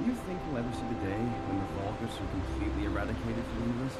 you think we'll ever see the day when the Vulgus are completely eradicated from the universe?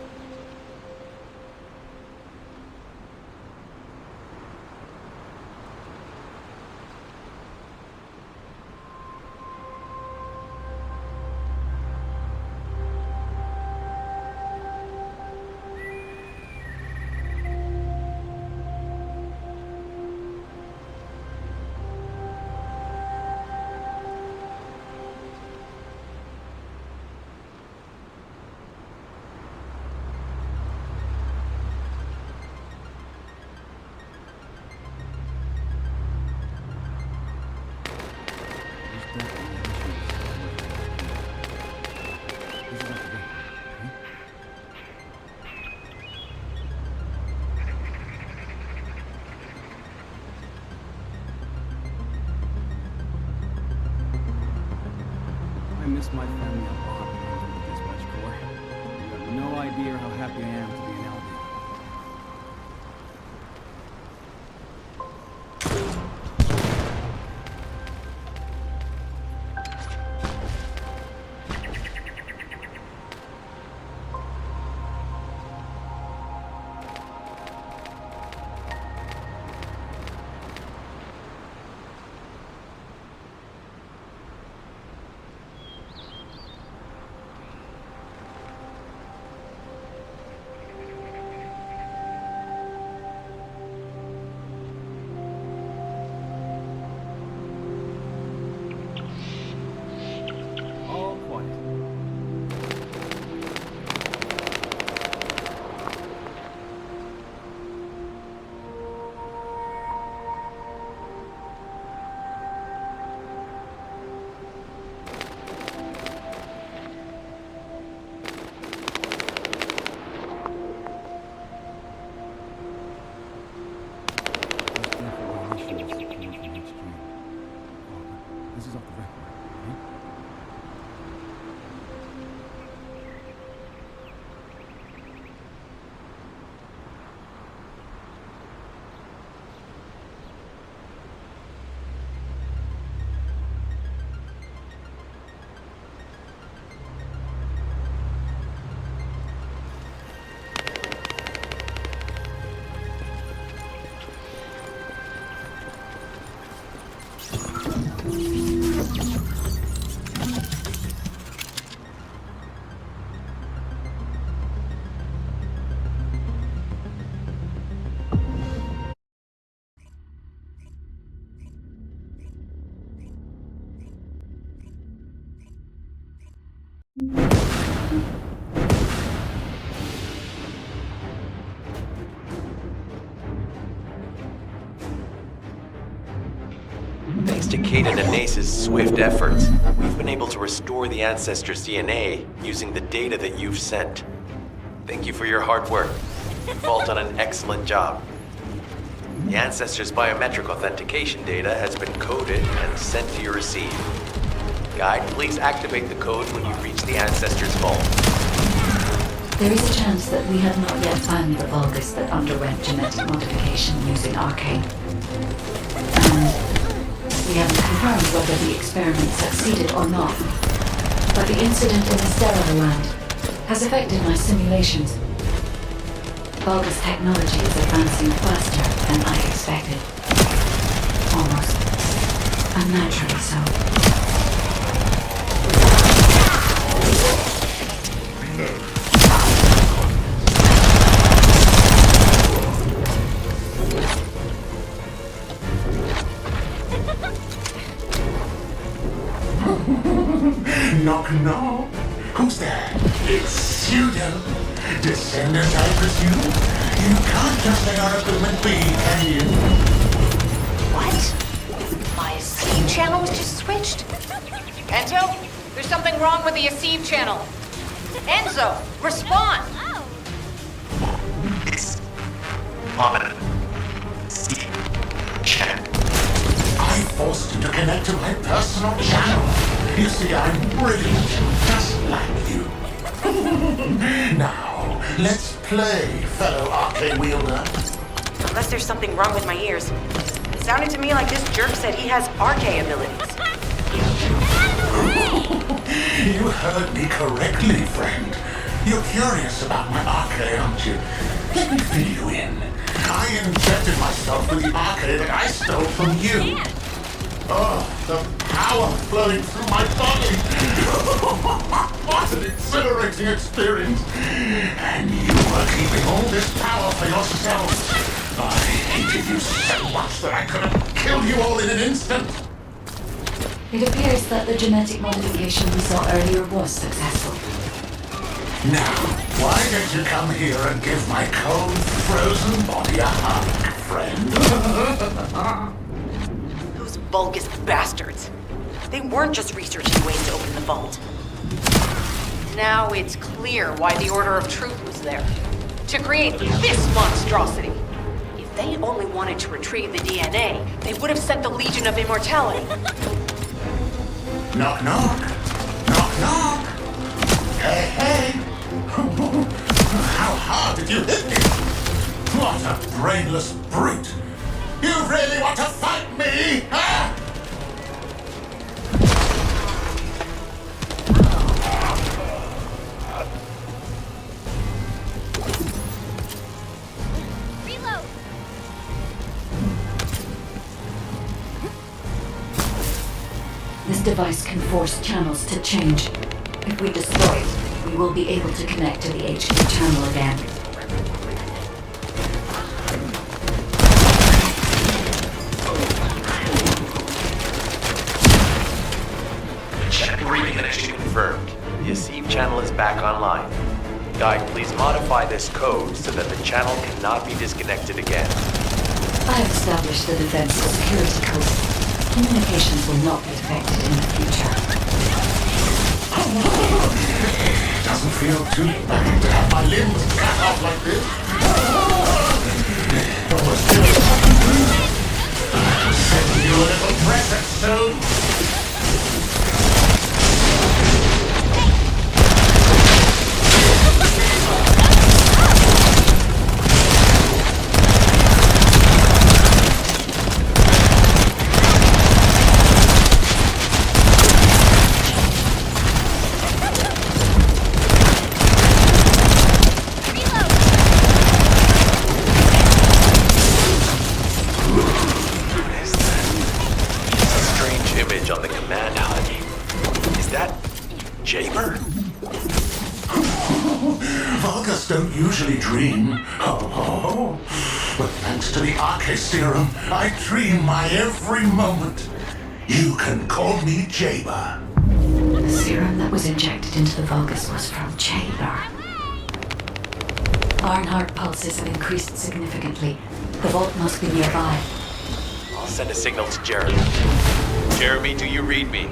I miss my family a lot when I'm with this much core. You have no idea how happy I am to be an LD. This is off the record, right? Thanks to Caden and Nace's swift efforts, we've been able to restore the ancestors' DNA using the data that you've sent. Thank you for your hard work. You've all done an excellent job. The ancestors' biometric authentication data has been coded and sent to your receive. Guide, please activate the code when you reach the ancestors' vault. There is a chance that we have not yet found the Vulgus that underwent genetic modification using Arcane. And we haven't confirmed whether the experiment succeeded or not. But the incident in the Stellar Land has affected my simulations. Vulgus technology is advancing faster than I expected. Almost unnaturally so. Knock, knock. Who's there? It's Pseudo. Descendant, I presume? You can't just let our equipment be, can you? What? My Aceive channel was just switched? Enzo, there's something wrong with the Aceive channel. Enzo, respond! It's on channel. I forced you to connect to my personal channel. You see, I'm brilliant, just like you. Now, let's play, fellow arcade wielder. Unless there's something wrong with my ears. It sounded to me like this jerk said he has arcade abilities. You heard me correctly, friend. You're curious about my arcade, aren't you? Let me fill you in. I injected myself with the arcade that I stole from you. Oh, the power flowing through my body. What an exhilarating experience. And you were keeping all this power for yourself. I hated you so much that I could have killed you all in an instant. It appears that the genetic modification we saw earlier was successful. Now, why don't you come here and give my cold, frozen body a hug, friend? Those Vulgus bastards. They weren't just researching ways to open the vault. Now it's clear why the Order of Truth was there. To create this monstrosity. If they only wanted to retrieve the DNA, they would have sent the Legion of Immortality. Knock, knock. Knock, knock. Hey, hey. How hard did you hit me? What a brainless brute. You really want to fight me, huh? Reload! This device can force channels to change. If we destroy it, we will be able to connect to the HQ channel again. Channel reconnection confirmed. The ASIV channel is back online. Guide, please modify this code so that the channel cannot be disconnected again. I have established the defense security code. Communications will not be affected in the future. Doesn't feel too bad to have my limbs cut off like this. But we're still send you a little present soon. On the command HUD. Is that Jaber? Vulgus don't usually dream. Oh, but thanks to the arcade serum, I dream my every moment. You can call me Jaber. The serum that was injected into the Vulgus was from Jaber. Ironheart pulses have increased significantly. The vault must be nearby. I'll send a signal to Jeremy. Jeremy, do you read me?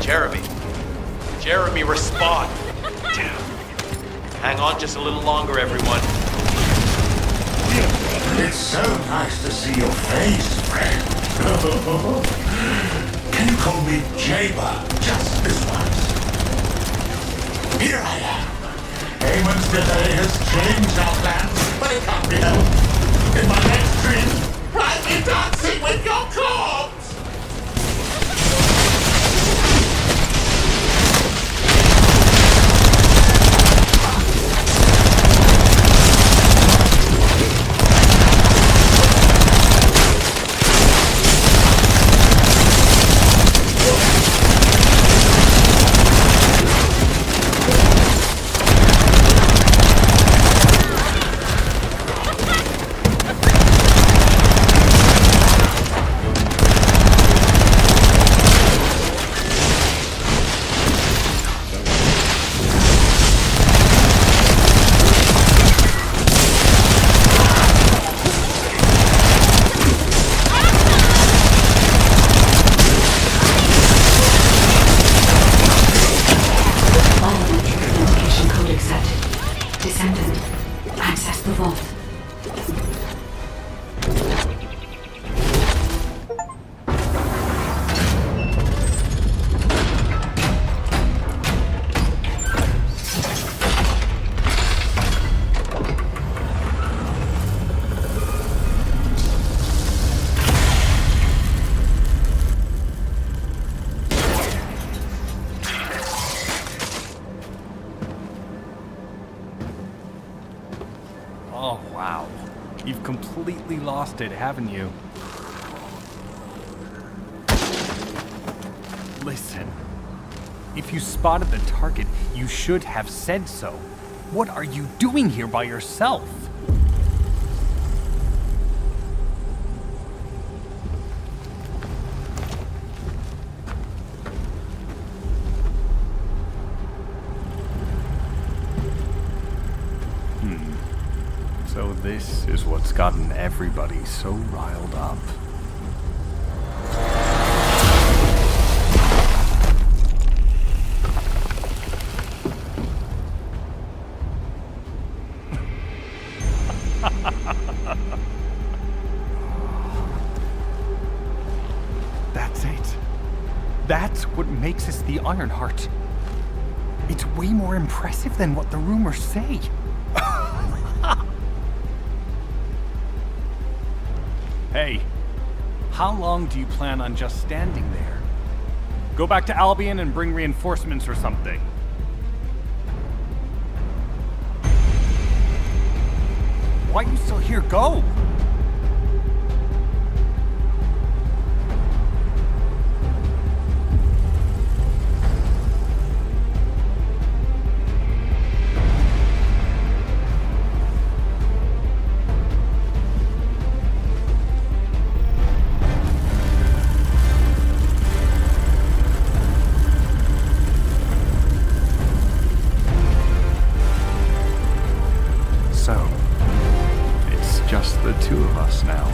Jeremy. Jeremy, respond. Damn. Hang on just a little longer, everyone. It's so nice to see your face, friend. Can you call me Jaber just this once? Here I am. Eamon's delay has changed our plans, but it can't be helped. In my next dream, I'll be dancing with your corpse! completely lost it, haven't you? Listen, if you spotted the target, you should have said so. What are you doing here by yourself? So this is what's gotten everybody so riled up. That's it. That's what makes us the Ironheart. It's way more impressive than what the rumors say. Hey, how long do you plan on just standing there? Go back to Albion and bring reinforcements or something. Why are you still here? Go! So, it's just the two of us now.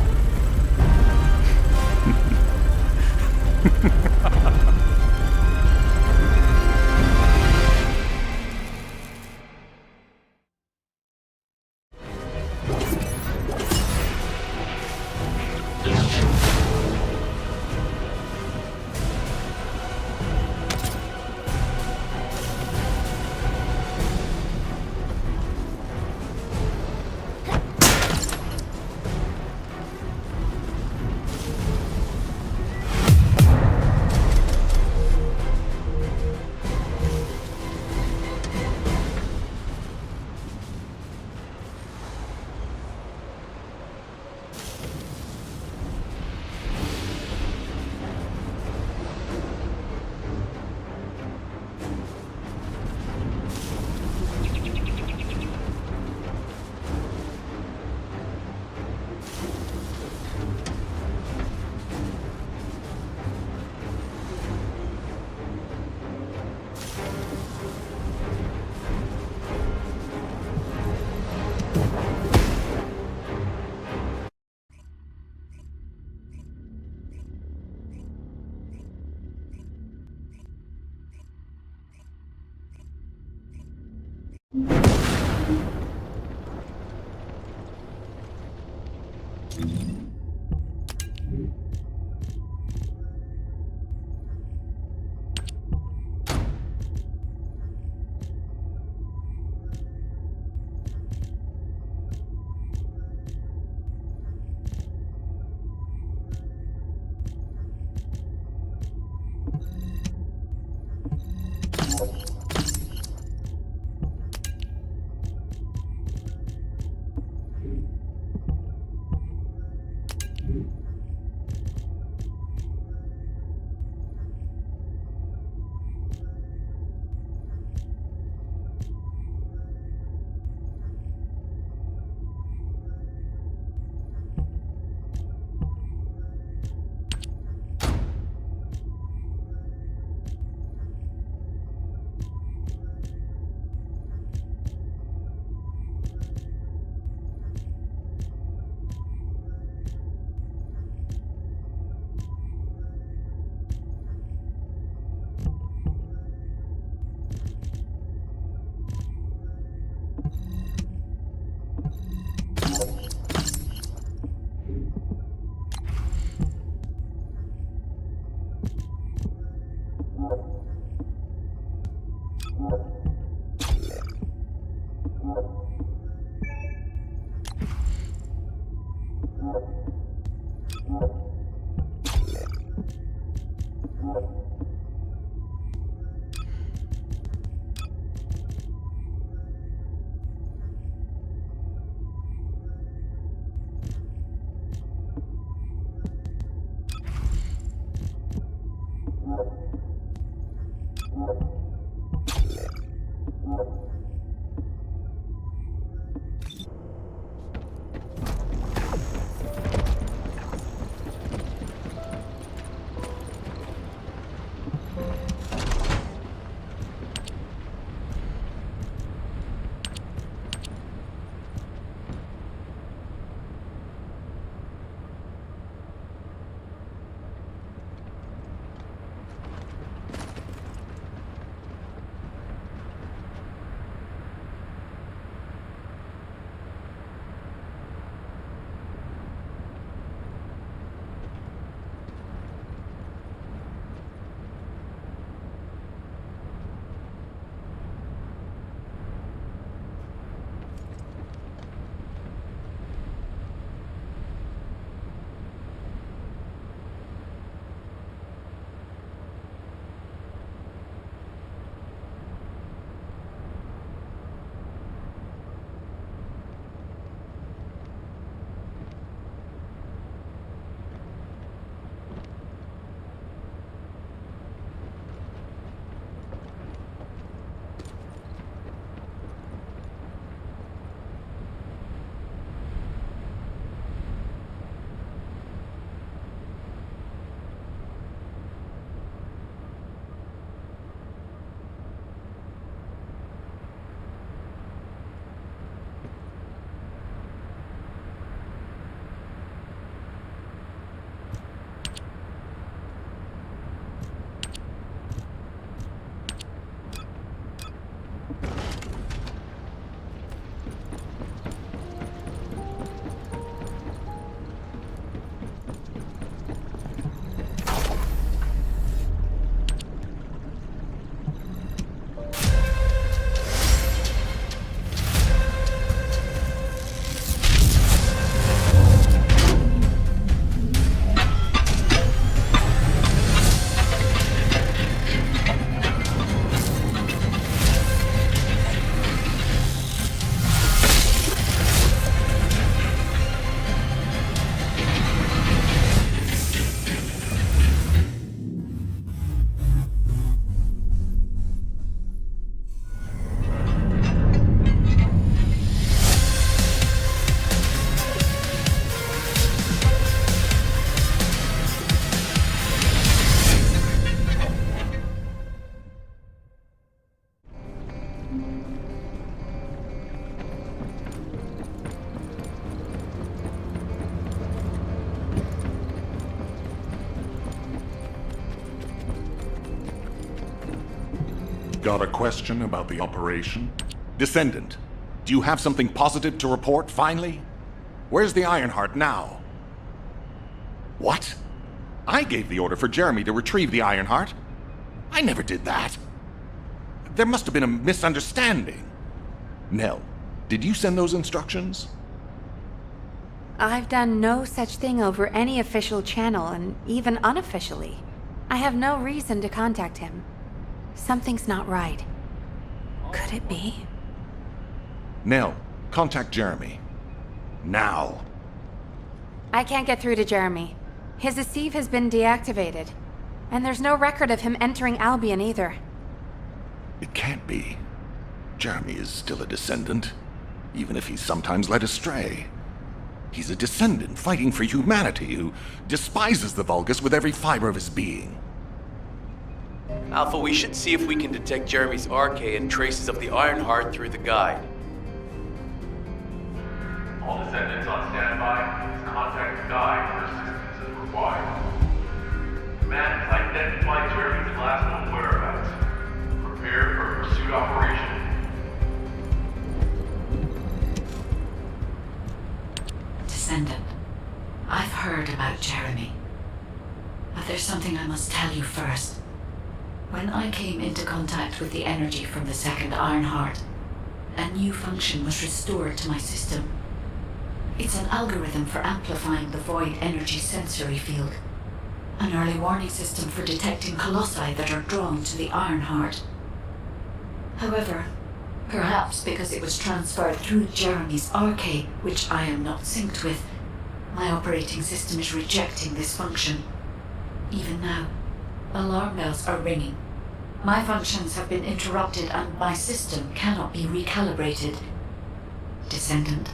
Got a question about the operation? Descendant, do you have something positive to report, finally? Where's the Ironheart now? What? I gave the order for Jeremy to retrieve the Ironheart. I never did that. There must have been a misunderstanding. Nell, did you send those instructions? I've done no such thing over any official channel, and even unofficially. I have no reason to contact him. Something's not right. Could it be? Nell, contact Jeremy. Now. I can't get through to Jeremy. His Deceive has been deactivated. And there's no record of him entering Albion either. It can't be. Jeremy is still a descendant, even if he's sometimes led astray. He's a descendant fighting for humanity who despises the Vulgus with every fiber of his being. Alpha, we should see if we can detect Jeremy's RK and traces of the Ironheart through the guide. All descendants on standby. Please contact the guide for assistance as required. Command has identified Jeremy's last known whereabouts. Prepare for pursuit operation. Descendant, I've heard about Jeremy. But there's something I must tell you first. When I came into contact with the energy from the second Ironheart, a new function was restored to my system. It's an algorithm for amplifying the void energy sensory field. An early warning system for detecting colossi that are drawn to the Ironheart. However, perhaps because it was transferred through Jeremy's RK, which I am not synced with, my operating system is rejecting this function. Even now, alarm bells are ringing. My functions have been interrupted and my system cannot be recalibrated. Descendant,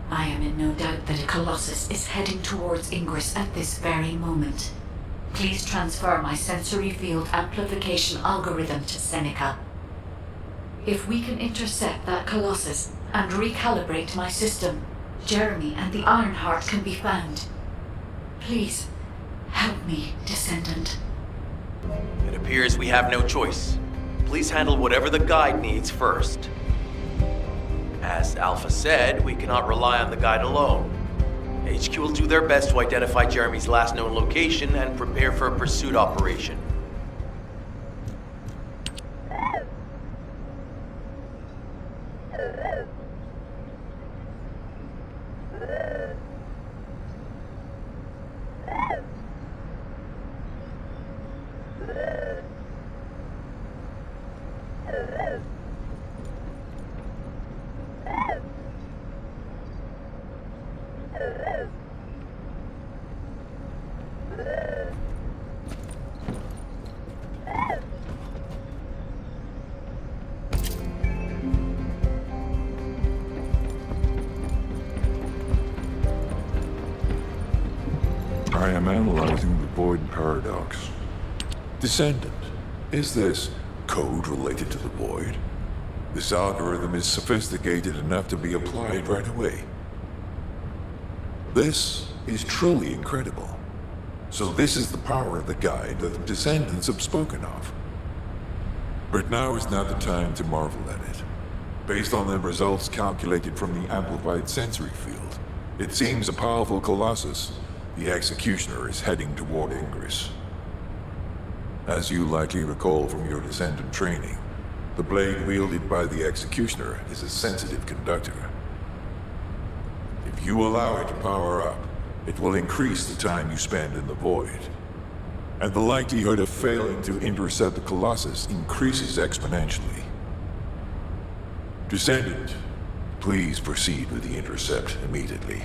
I am in no doubt that a Colossus is heading towards Ingress at this very moment. Please transfer my sensory field amplification algorithm to Seneca. If we can intercept that Colossus and recalibrate my system, Jeremy and the Ironheart can be found. Please, help me, Descendant. It appears we have no choice. Please handle whatever the guide needs first. As Alpha said, we cannot rely on the guide alone. HQ will do their best to identify Jeremy's last known location and prepare for a pursuit operation. I am analyzing the void paradox. Descendant, is this code related to the void? This algorithm is sophisticated enough to be applied right away. This is truly incredible. So this is the power of the guide that the descendants have spoken of. But now is not the time to marvel at it. Based on the results calculated from the amplified sensory field, it seems a powerful Colossus, the Executioner, is heading toward Ingress. As you likely recall from your descendant training, the blade wielded by the Executioner is a sensitive conductor. If you allow it to power up, it will increase the time you spend in the void. And the likelihood of failing to intercept the Colossus increases exponentially. Descendant, please proceed with the intercept immediately.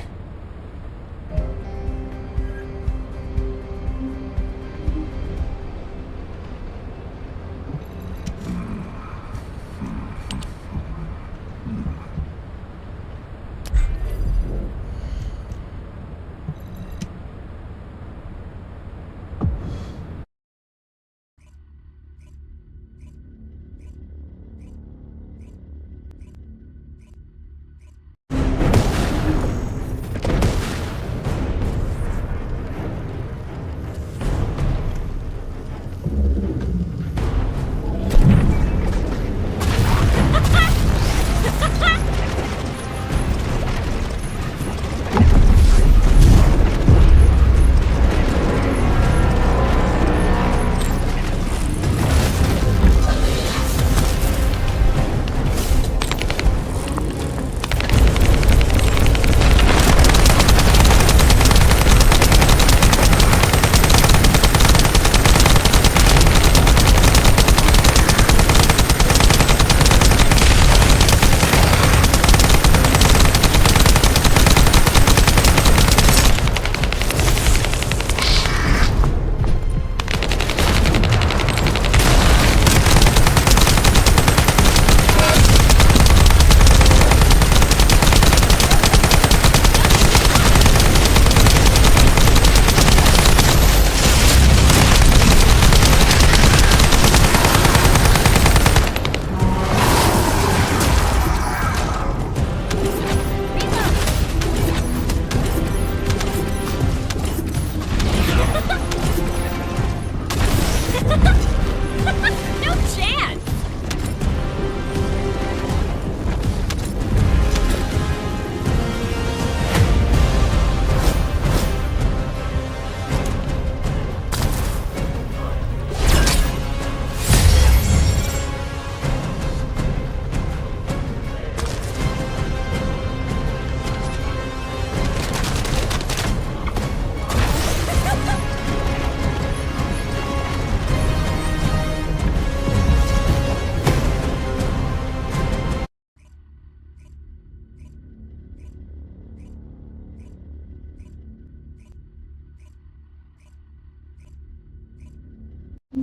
Have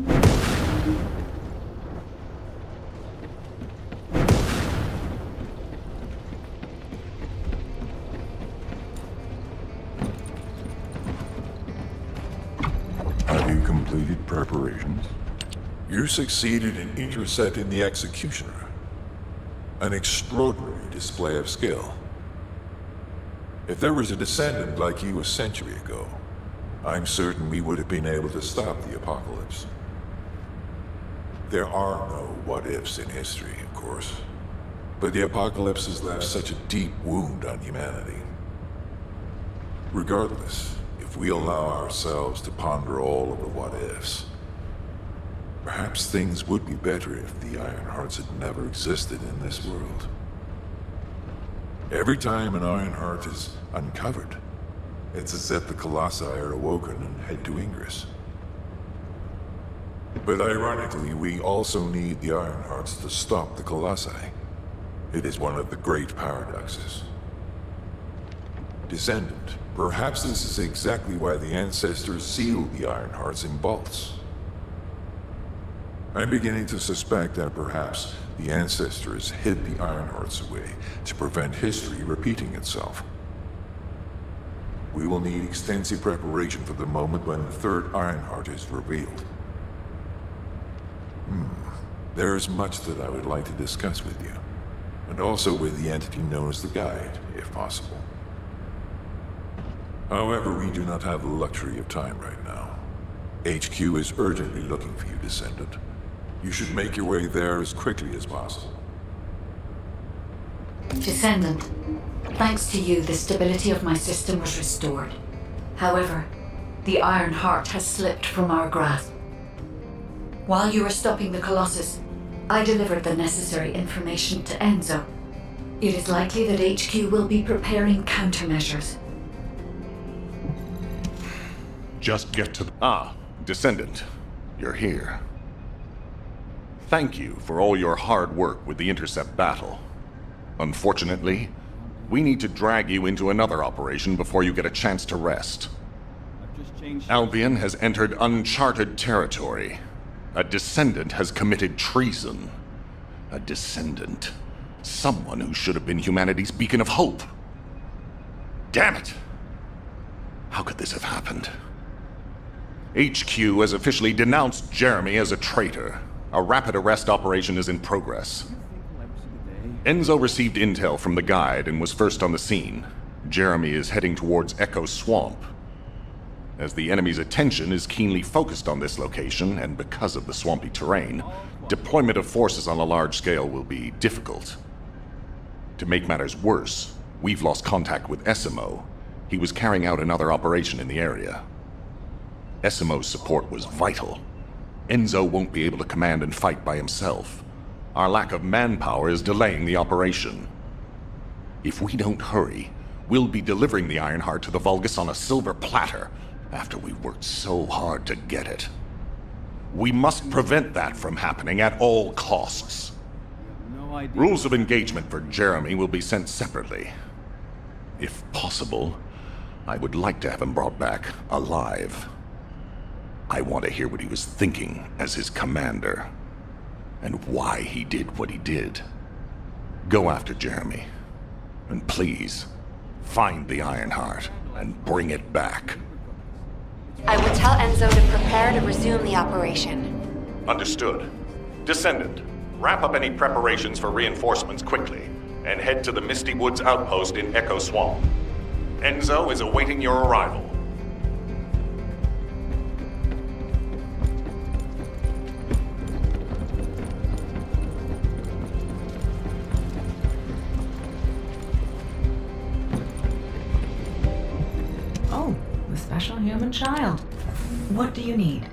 you completed preparations? You succeeded in intercepting the executioner. An extraordinary display of skill. If there was a descendant like you a century ago, I'm certain we would have been able to stop the apocalypse. There are no what-ifs in history, of course. But the apocalypse has left such a deep wound on humanity. Regardless, if we allow ourselves to ponder all of the what-ifs, perhaps things would be better if the Ironhearts had never existed in this world. Every time an Ironheart is uncovered, it's as if the Colossi are awoken and head to Ingress. But ironically, we also need the Ironhearts to stop the Colossi. It is one of the great paradoxes. Descendant, perhaps this is exactly why the ancestors sealed the Ironhearts in vaults. I'm beginning to suspect that perhaps the ancestors hid the Ironhearts away to prevent history repeating itself. We will need extensive preparation for the moment when the third Ironheart is revealed. There is much that I would like to discuss with you, and also with the entity known as the Guide, if possible. However, we do not have the luxury of time right now. HQ is urgently looking for you, Descendant. You should make your way there as quickly as possible. Descendant, thanks to you, the stability of my system was restored. However, the Iron Heart has slipped from our grasp. While you were stopping the Colossus, I delivered the necessary information to Enzo. It is likely that HQ will be preparing countermeasures. Just get to the... Ah, Descendant. You're here. Thank you for all your hard work with the intercept battle. Unfortunately, we need to drag you into another operation before you get a chance to rest. Albion has entered uncharted territory. A Descendant has committed treason. A Descendant. Someone who should have been humanity's beacon of hope. Damn it! How could this have happened? HQ has officially denounced Jeremy as a traitor. A rapid arrest operation is in progress. Enzo received intel from the Guide and was first on the scene. Jeremy is heading towards Echo Swamp. As the enemy's attention is keenly focused on this location, and because of the swampy terrain, deployment of forces on a large scale will be difficult. To make matters worse, we've lost contact with Essimo. He was carrying out another operation in the area. Essimo's support was vital. Enzo won't be able to command and fight by himself. Our lack of manpower is delaying the operation. If we don't hurry, we'll be delivering the Ironheart to the Vulgus on a silver platter after we worked so hard to get it. We must prevent that from happening at all costs. Rules of engagement for Jeremy will be sent separately. If possible, I would like to have him brought back alive. I want to hear what he was thinking as his commander, and why he did what he did. Go after Jeremy, and please, find the Ironheart and bring it back. I will tell Enzo to prepare to resume the operation. Understood. Descendant, wrap up any preparations for reinforcements quickly, and head to the Misty Woods outpost in Echo Swamp. Enzo is awaiting your arrival. Oh, the special human child. What do you need?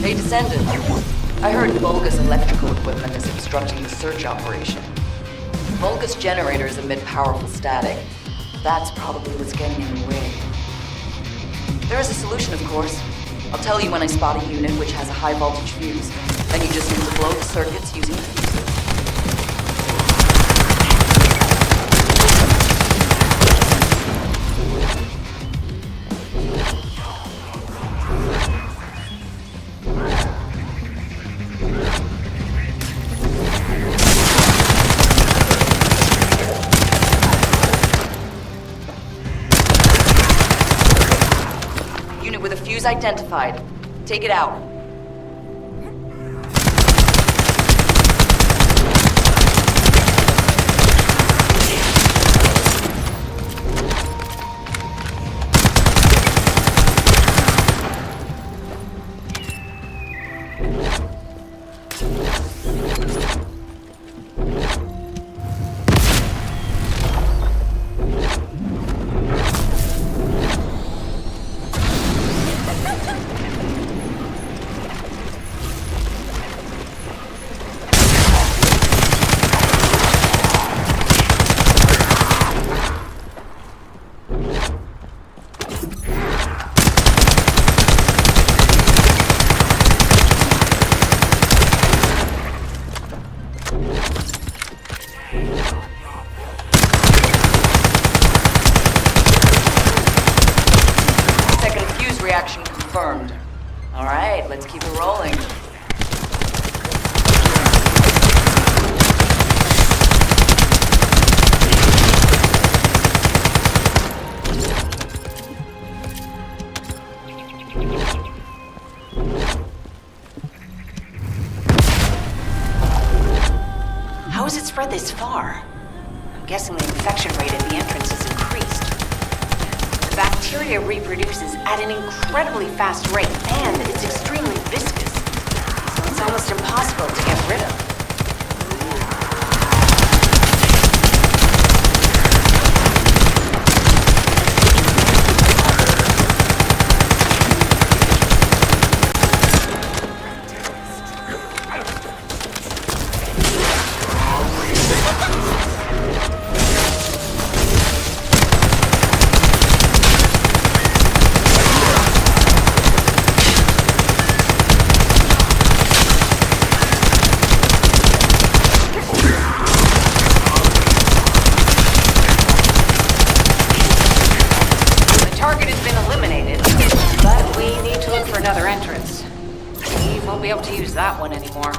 Hey, Descendant. I heard Volga's electrical equipment is obstructing the search operation. Volga's generators emit powerful static. That's probably what's getting in the way. There is a solution, of course. I'll tell you when I spot a unit which has a high voltage fuse. Then you just need to blow the circuits using the fuses. Identified. Take it out. Reaction confirmed. All right, let's keep it rolling. How has it spread this far? I'm guessing the infection rate at the entrance has increased. The bacteria reproduces at an incredibly fast rate, and it's extremely viscous, so it's almost impossible to get rid of. Another entrance. We won't be able to use that one anymore.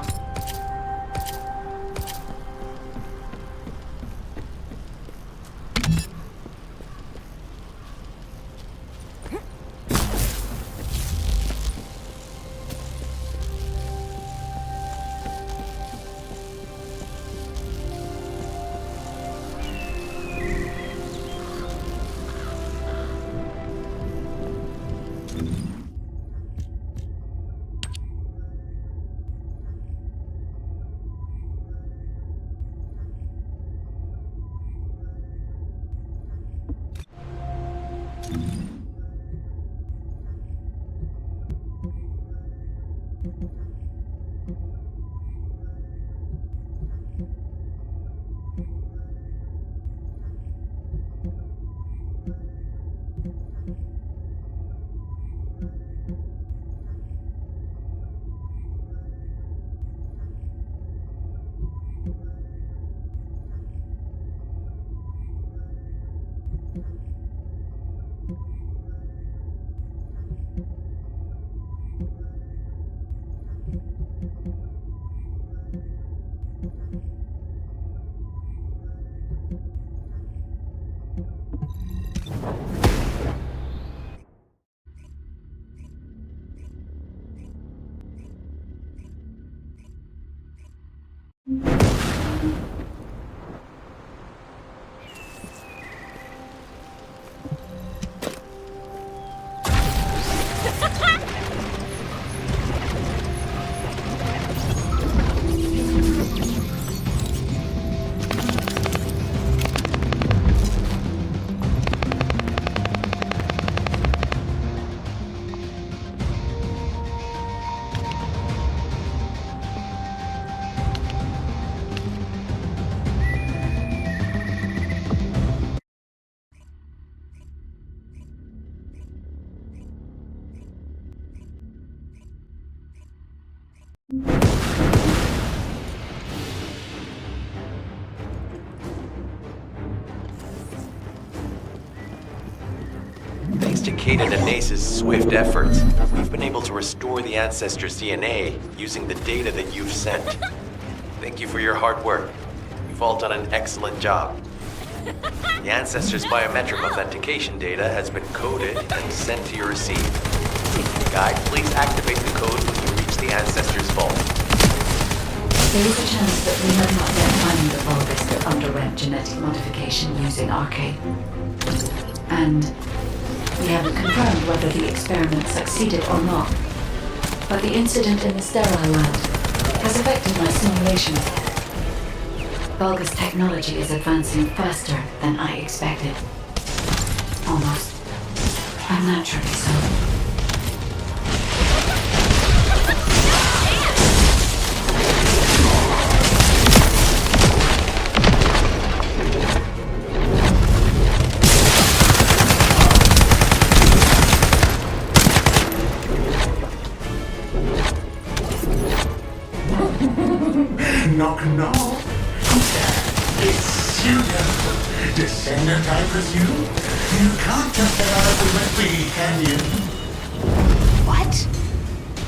Cicada and Nace's swift efforts, we've been able to restore the ancestors' DNA using the data that you've sent. Thank you for your hard work. You've all done an excellent job. The ancestors' biometric authentication data has been coded and sent to your receipt. Guide, please activate the code when you reach the ancestors' vault. There is a chance that we have not yet found the Vulgus that underwent genetic modification using Arcade. And we haven't confirmed whether the experiment succeeded or not. But the incident in the sterile land has affected my simulations. Vulgus technology is advancing faster than I expected. Almost unnaturally so. Knock, knock. It's you, Descendant, I presume? You can't just get out with me, can you? What?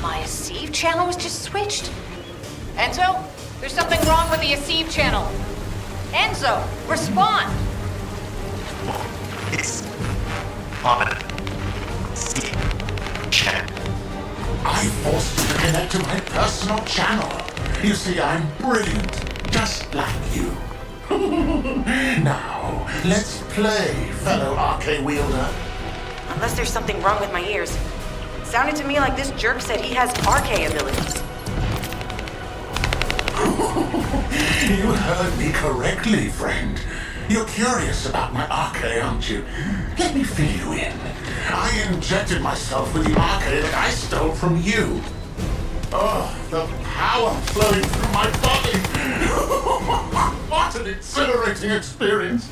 My Aceve channel was just switched? Enzo, there's something wrong with the Aceve channel. Enzo, respond! It's on channel. I forced you to connect to my personal channel. You see, I'm brilliant, just like you. Now, let's play, fellow Arcade wielder. Unless there's something wrong with my ears. Sounded to me like this jerk said he has Arcade abilities. You heard me correctly, friend. You're curious about my Arcade, aren't you? Let me fill you in. I injected myself with the Arcade that I stole from you. Oh, the power flowing through my body! What an exhilarating experience!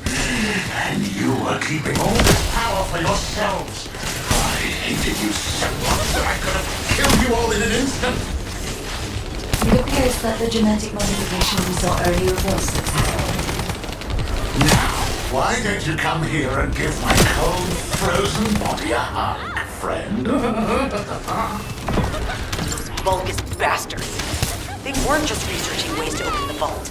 And you were keeping all this power for yourselves. I hated you so much that I could have killed you all in an instant. It appears that the genetic modification we saw earlier was successful. Now, why don't you come here and give my cold, frozen body a hug, friend? Vulgus bastards. They weren't just researching ways to open the vault.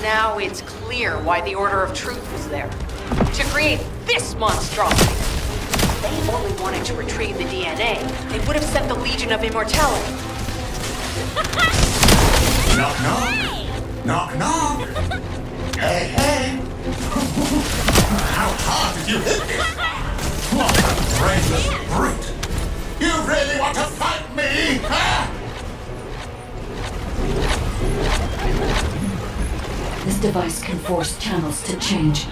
Now it's clear why the Order of Truth was there. To create this monstrosity. If they only wanted to retrieve the DNA, they would have sent the Legion of Immortality. Knock, knock. Knock, knock. Hey, hey. How hard did you hit me? What a brainless brute. You really want to fight me, huh? This device can force channels to change.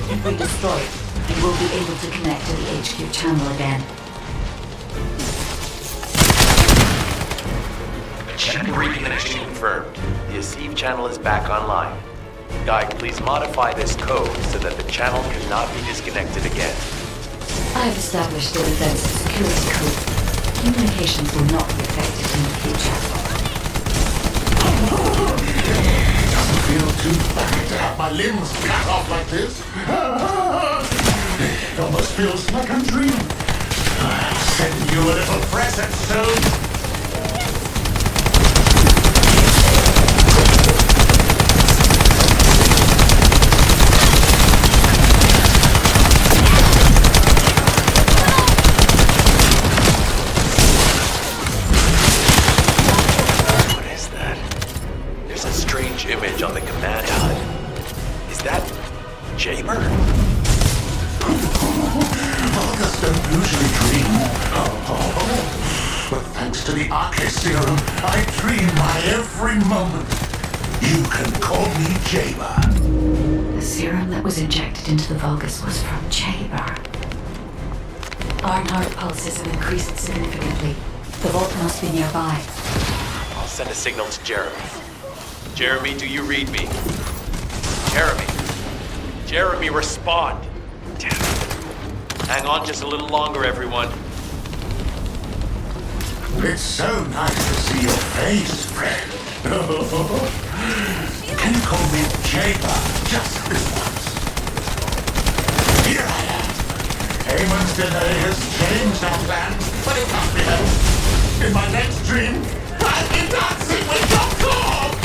If we destroy it, we will be able to connect to the HQ channel again. Reconnection confirmed. The Aceve channel is back online. Guide, please modify this code so that the channel cannot be disconnected again. I have established a defensive security code. Communications will not be affected in the future. It doesn't feel too bad to have my limbs cut off like this. It almost feels like a dream. I'll send you a little present soon. Image on the command HUD. Is that Jaber? Vulgus don't usually dream. But thanks to the Arcade serum, I dream my every moment. You can call me Jaber. The serum that was injected into the Vulgus was from Jaber. Ironheart pulses have increased significantly. The vault must be nearby. I'll send a signal to Jeremy. Jeremy, do you read me? Jeremy! Jeremy, respond! Damn it. Hang on just a little longer, everyone. It's so nice to see your face, friend. Can you call me Jaber just this once? Here I am. Eamon's delay has changed our plans, but it can't be helped. In my next dream, I'll be dancing with your corpse!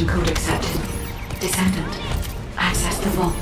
Code accepted. Descendant, access the vault.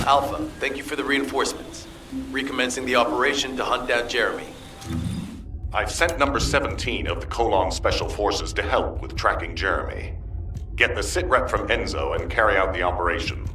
Alpha, thank you for the reinforcements. Recommencing the operation to hunt down Jeremy. I've sent number 17 of the Colon Special Forces to help with tracking Jeremy. Get the sitrep from Enzo and carry out the operation.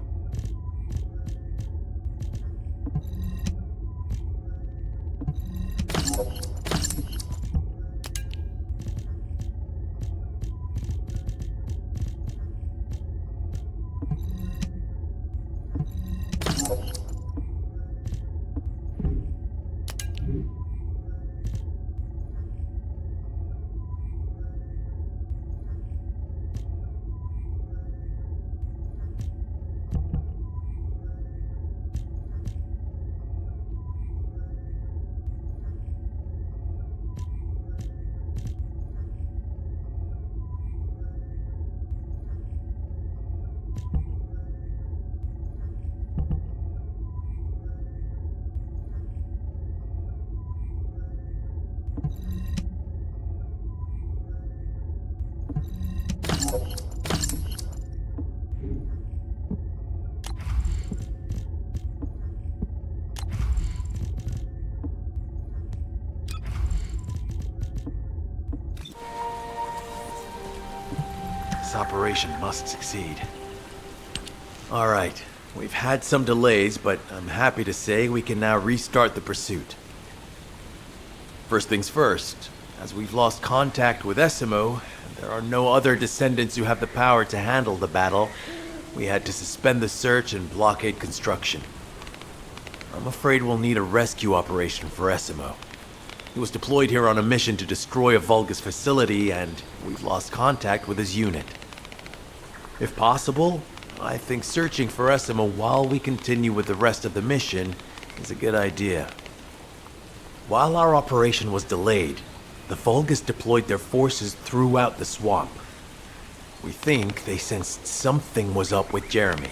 This operation must succeed. Alright, we've had some delays, but I'm happy to say we can now restart the pursuit. First things first, as we've lost contact with Essimo, and there are no other descendants who have the power to handle the battle, we had to suspend the search and blockade construction. I'm afraid we'll need a rescue operation for Essimo. He was deployed here on a mission to destroy a Vulgus facility, and we've lost contact with his unit. If possible, I think searching for Essimo while we continue with the rest of the mission is a good idea. While our operation was delayed, the Vulgus deployed their forces throughout the swamp. We think they sensed something was up with Jeremy.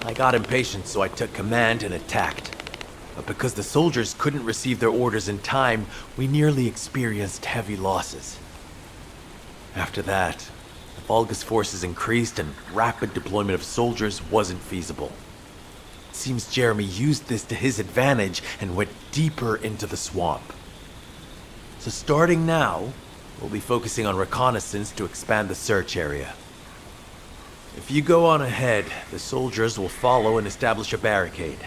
I got impatient, so I took command and attacked. But because the soldiers couldn't receive their orders in time, we nearly experienced heavy losses. After that, the Vulgus forces increased and rapid deployment of soldiers wasn't feasible. It seems Jeremy used this to his advantage and went deeper into the swamp. So starting now, we'll be focusing on reconnaissance to expand the search area. If you go on ahead, the soldiers will follow and establish a barricade.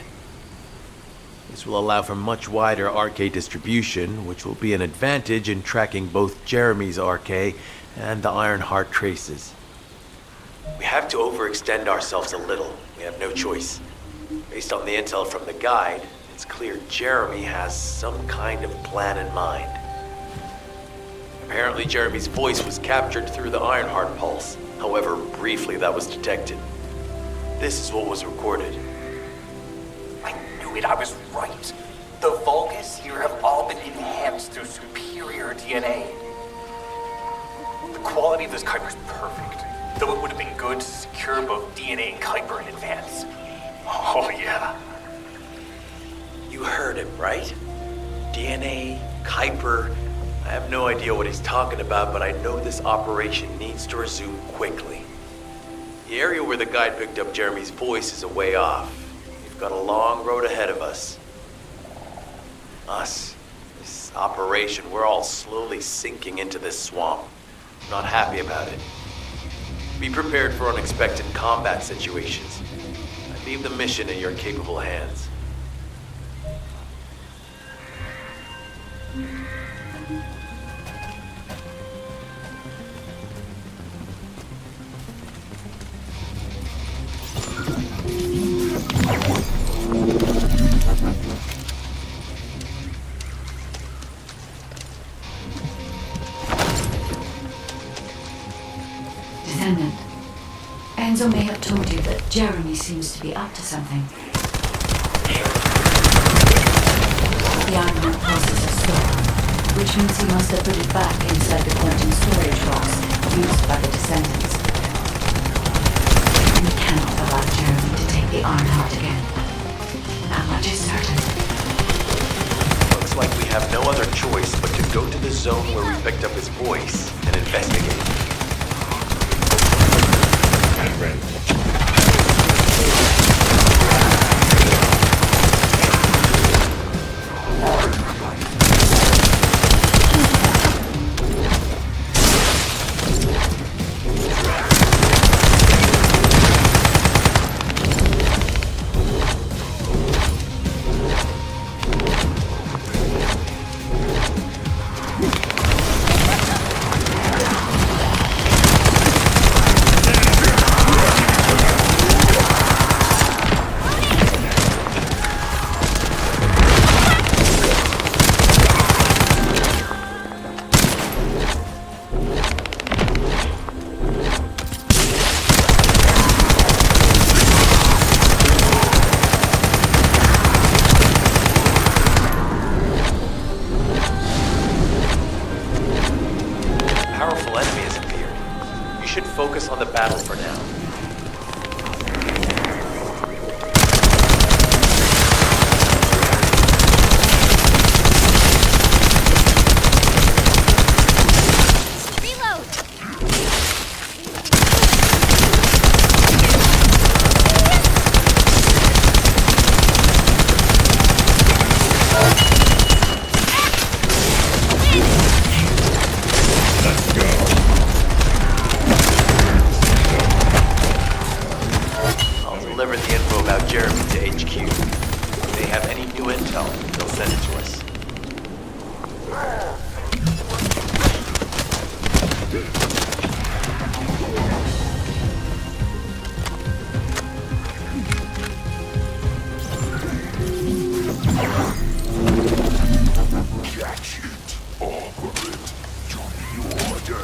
This will allow for much wider RK distribution, which will be an advantage in tracking both Jeremy's RK and the Ironheart traces. We have to overextend ourselves a little. We have no choice. Based on the intel from the guide, it's clear Jeremy has some kind of plan in mind. Apparently Jeremy's voice was captured through the Ironheart pulse. However, briefly that was detected. This is what was recorded. I knew it, I was right. The Vulgus here have all been enhanced through superior DNA. The quality of this Kuiper's perfect, though it would have been good to secure both DNA and Kuiper in advance. Oh yeah. You heard him, right? DNA, Kuiper. I have no idea what he's talking about, but I know this operation needs to resume quickly. The area where the guide picked up Jeremy's voice is a way off. We've got a long road ahead of us. Us, this operation, we're all slowly sinking into this swamp. Not happy about it. Be prepared for unexpected combat situations. I leave the mission in your capable hands. Descendant, Enzo may have told you that Jeremy seems to be up to something. The Ironheart pulses have stopped, which means he must have put it back inside the quantum storage box used by the Descendants. We cannot allow Jeremy to take the Ironheart again. That much is certain. Looks like we have no other choice but to go to the zone where we picked up his voice and investigate. Focus on the battle for now. Deliver the info about Jeremy to HQ. If they have any new intel, they'll send it to us. Catch it, operate to the order.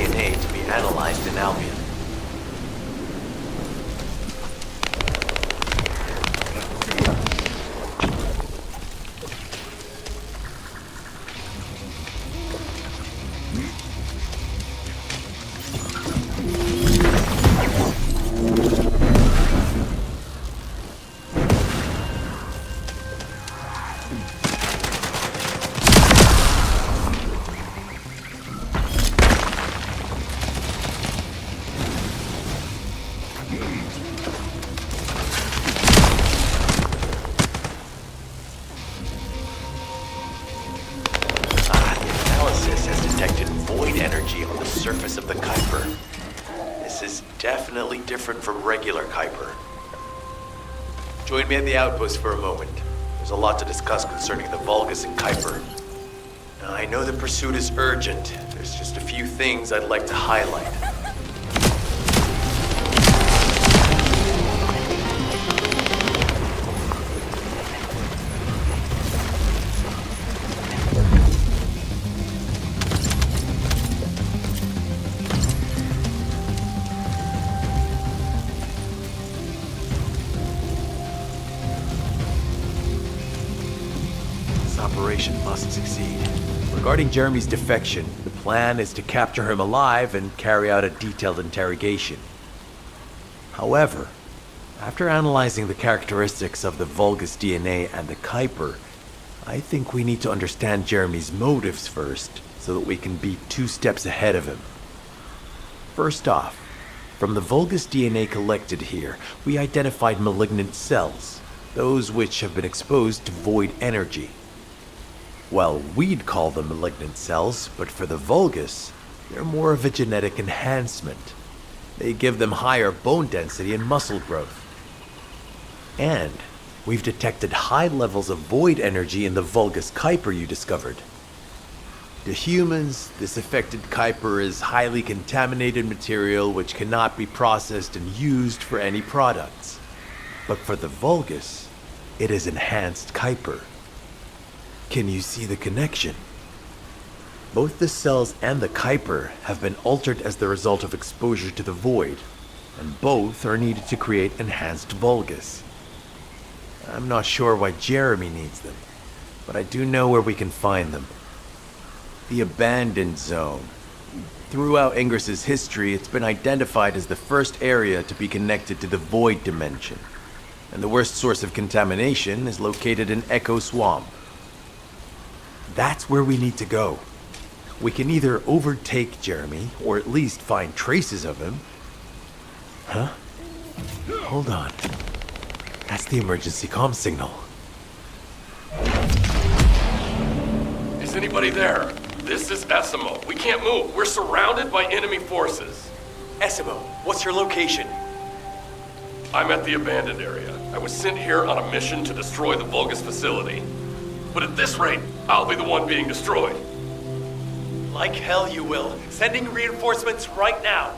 DNA to be analyzed in Albion. Surface of the Kuiper. This is definitely different from regular Kuiper. Join me at the outpost for a moment. There's a lot to discuss concerning the Vulgus and Kuiper. Now, I know the pursuit is urgent. There's just a few things I'd like to highlight. Operation must succeed. Regarding Jeremy's defection, the plan is to capture him alive and carry out a detailed interrogation. However, after analyzing the characteristics of the Vulgus DNA and the Kuiper, I think we need to understand Jeremy's motives first, so that we can be 2 steps ahead of him. First off, from the Vulgus DNA collected here, we identified malignant cells, those which have been exposed to void energy. Well, we'd call them malignant cells, but for the Vulgus, they're more of a genetic enhancement. They give them higher bone density and muscle growth. And we've detected high levels of void energy in the Vulgus Kuiper you discovered. To humans, this affected Kuiper is highly contaminated material which cannot be processed and used for any products. But for the Vulgus, it is enhanced Kuiper. Can you see the connection? Both the cells and the Kuiper have been altered as the result of exposure to the void, and both are needed to create enhanced Vulgus. I'm not sure why Jeremy needs them, but I do know where we can find them. The Abandoned Zone. Throughout Ingris's history, it's been identified as the first area to be connected to the Void Dimension, and the worst source of contamination is located in Echo Swamp. That's where we need to go. We can either overtake Jeremy, or at least find traces of him. Huh? Hold on. That's the emergency comm signal. Is anybody there? This is Essimo. We can't move. We're surrounded by enemy forces. Essimo, what's your location? I'm at the abandoned area. I was sent here on a mission to destroy the Vulgus facility. But at this rate, I'll be the one being destroyed. Like hell you will. Sending reinforcements right now.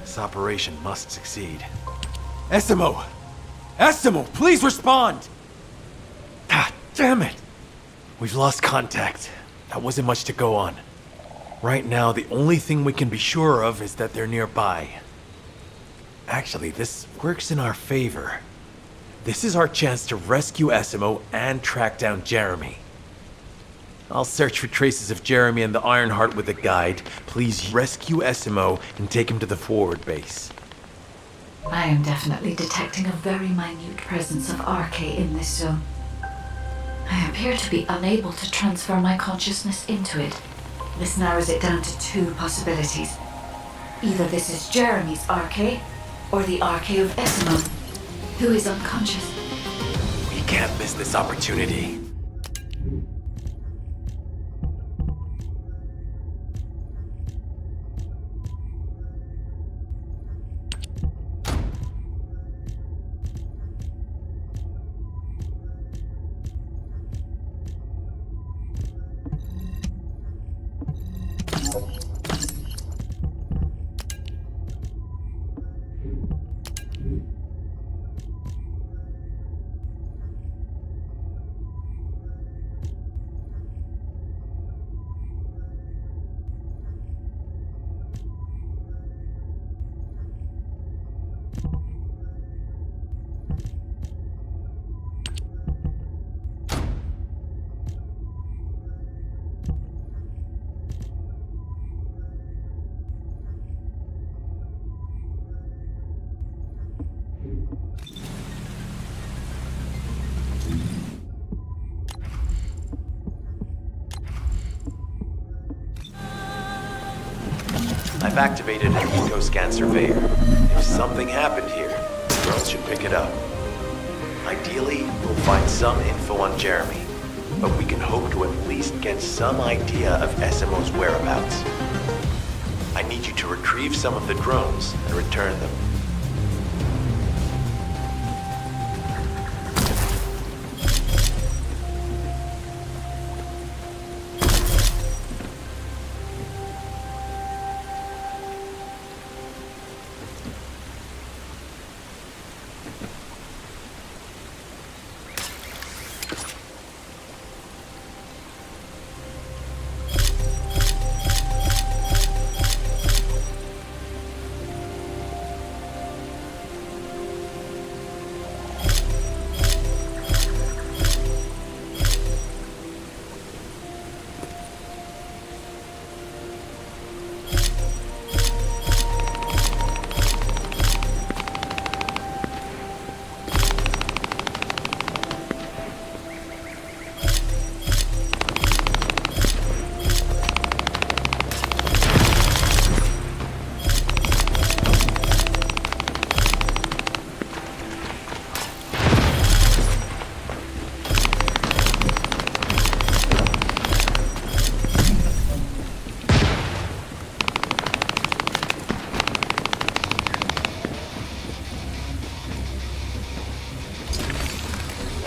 This operation must succeed. Essimo! Essimo, please respond! Ah, damn it! We've lost contact. That wasn't much to go on. Right now, the only thing we can be sure of is that they're nearby. Actually, this works in our favor. This is our chance to rescue Essimo and track down Jeremy. I'll search for traces of Jeremy and the Ironheart with a guide. Please rescue Essimo and take him to the forward base. I am definitely detecting a very minute presence of RK in this zone. I appear to be unable to transfer my consciousness into it. This narrows it down to 2 possibilities. Either this is Jeremy's RK, or the RK of Essimo, who is unconscious. We can't miss this opportunity. I've activated an eco-scan surveyor. If something happened here, the drones should pick it up. Ideally, we'll find some info on Jeremy, but we can hope to at least get some idea of SMO's whereabouts. I need you to retrieve some of the drones and return them.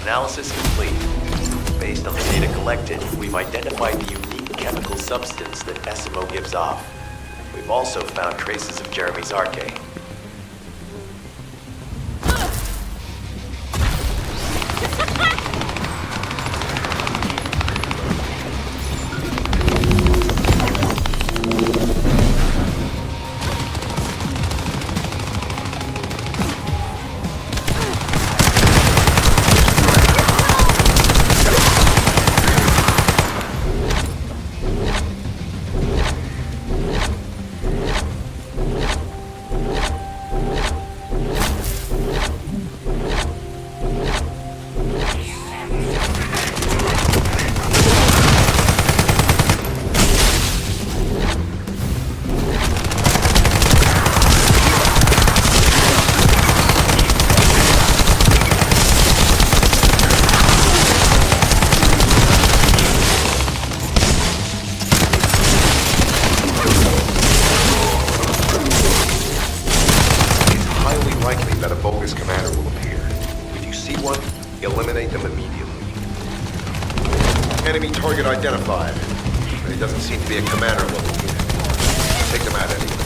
Analysis complete. Based on the data collected, we've identified the unique chemical substance that SMO gives off. We've also found traces of Jeremy's arcade. Enemy target identified, but it doesn't seem to be a commander level unit. Take them out anyway.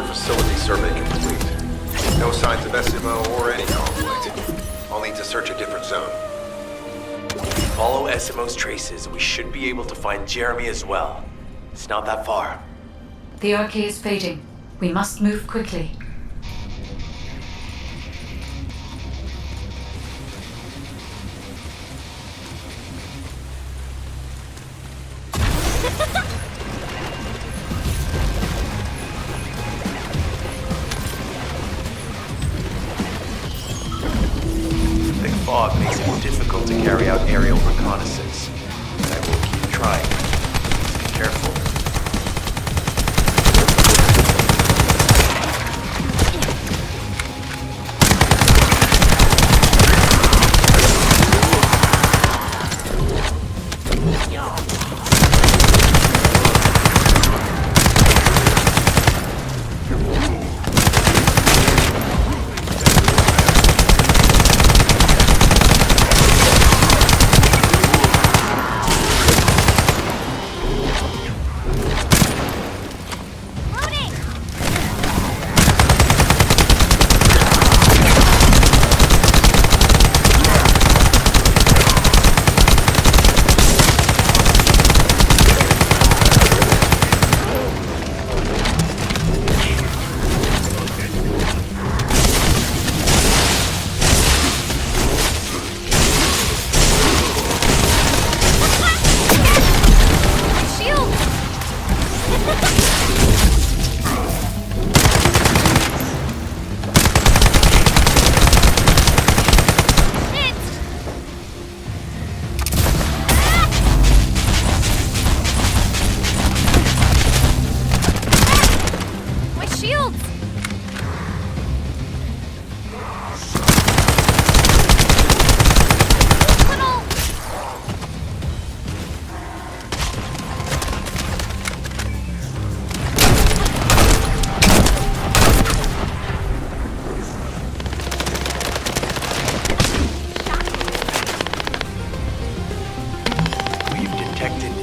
Facility survey complete. No signs of SMO or any conflict. I'll need to search a different zone. Follow SMO's traces. We should be able to find Jeremy as well. It's not that far. The arcade is fading. We must move quickly. Fog makes it difficult to carry out aerial reconnaissance. forces. I will keep trying. Be careful.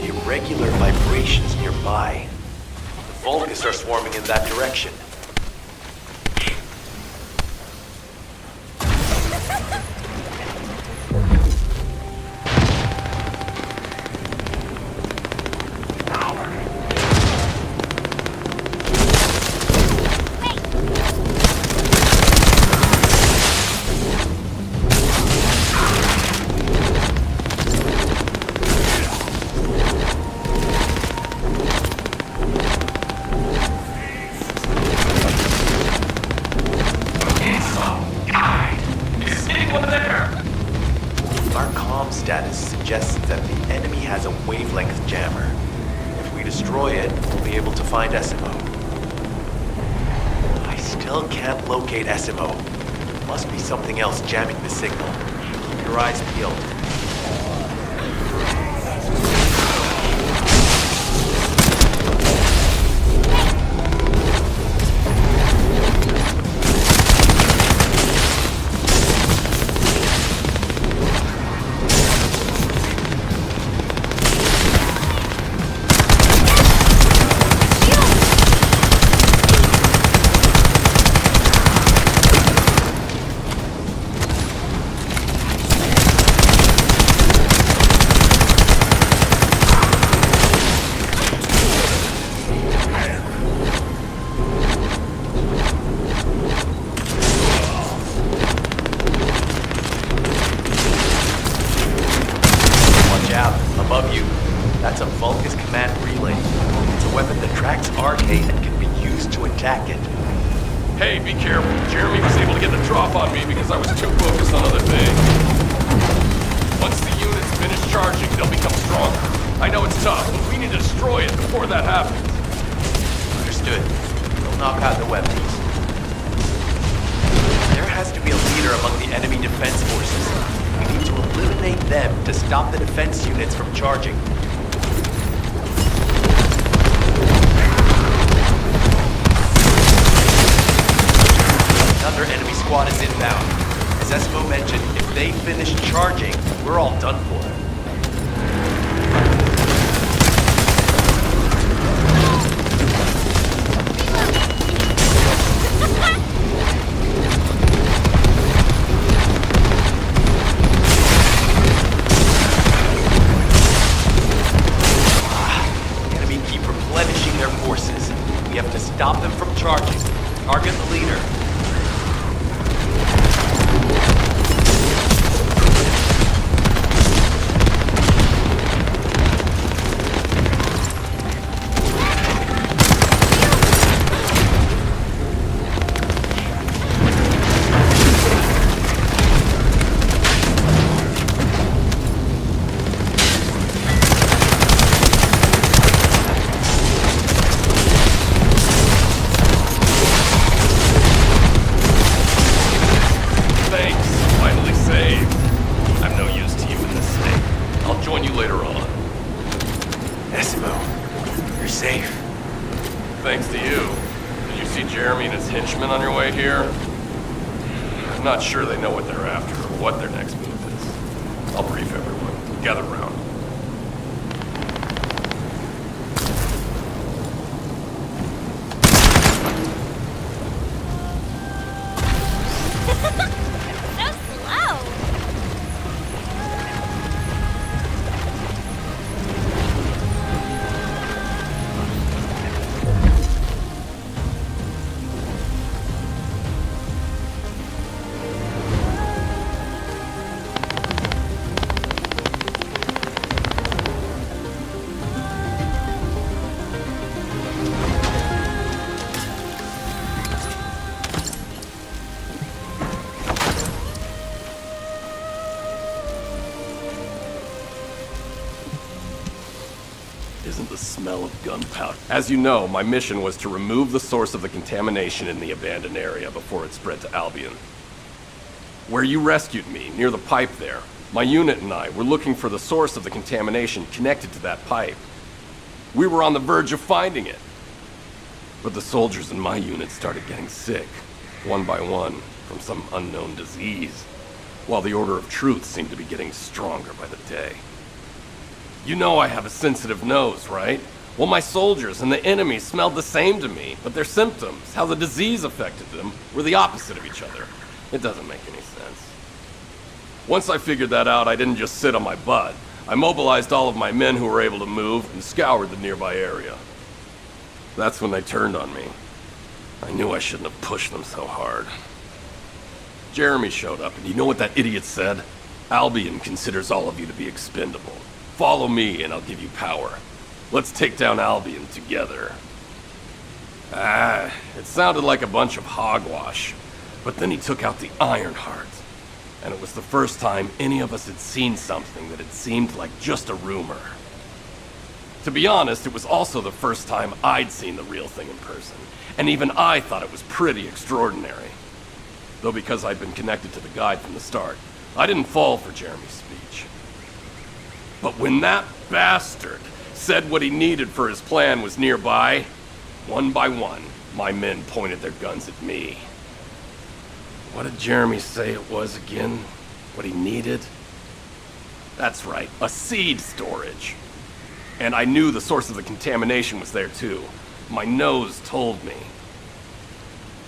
Irregular vibrations nearby. The Vulgus are swarming in that direction. Status suggests that the enemy has a wavelength jammer. If we destroy it, we'll be able to find SMO. I still can't locate SMO. Must be something else jamming the signal. Keep your eyes peeled. Above you, that's a Vulgus command relay. It's a weapon that tracks arcade and can be used to attack it. Hey, be careful. Jeremy was able to get the drop on me because I was too focused on other things. Once the units finish charging, they'll become stronger. I know it's tough, but we need to destroy it before that happens. Understood. We'll knock out the weapons. There has to be a leader among the enemy defense forces. We need to eliminate them to stop the defense units from charging. Another enemy squad is inbound. As Esmo mentioned, if they finish charging, we're all done for. Stop them from charging. Target the leader. join you later on. Esmo, you're safe. Thanks to you. Did you see Jeremy and his henchmen on your way here? I'm not sure they know what they're after or what their next move is. I'll brief everyone. Gather round. Isn't the smell of gunpowder? As you know, my mission was to remove the source of the contamination in the abandoned area before it spread to Albion. Where you rescued me, near the pipe there, my unit and I were looking for the source of the contamination connected to that pipe. We were on the verge of finding it. But the soldiers in my unit started getting sick, one by one, from some unknown disease, while the Order of Truth seemed to be getting stronger by the day. You know I have a sensitive nose, right? Well, my soldiers and the enemy smelled the same to me, but their symptoms, how the disease affected them, were the opposite of each other. It doesn't make any sense. Once I figured that out, I didn't just sit on my butt. I mobilized all of my men who were able to move and scoured the nearby area. That's when they turned on me. I knew I shouldn't have pushed them so hard. Jeremy showed up, and you know what that idiot said? Albion considers all of you to be expendable. Follow me and I'll give you power. Let's take down Albion together. It sounded like a bunch of hogwash. But then he took out the Ironheart. And it was the first time any of us had seen something that had seemed like just a rumor. To be honest, it was also the first time I'd seen the real thing in person. And even I thought it was pretty extraordinary. Though because I'd been connected to the guide from the start, I didn't fall for Jeremy's speech. But when that bastard said what he needed for his plan was nearby, one by one, my men pointed their guns at me. What did Jeremy say it was again? What he needed? That's right, a seed storage. And I knew the source of the contamination was there too. My nose told me.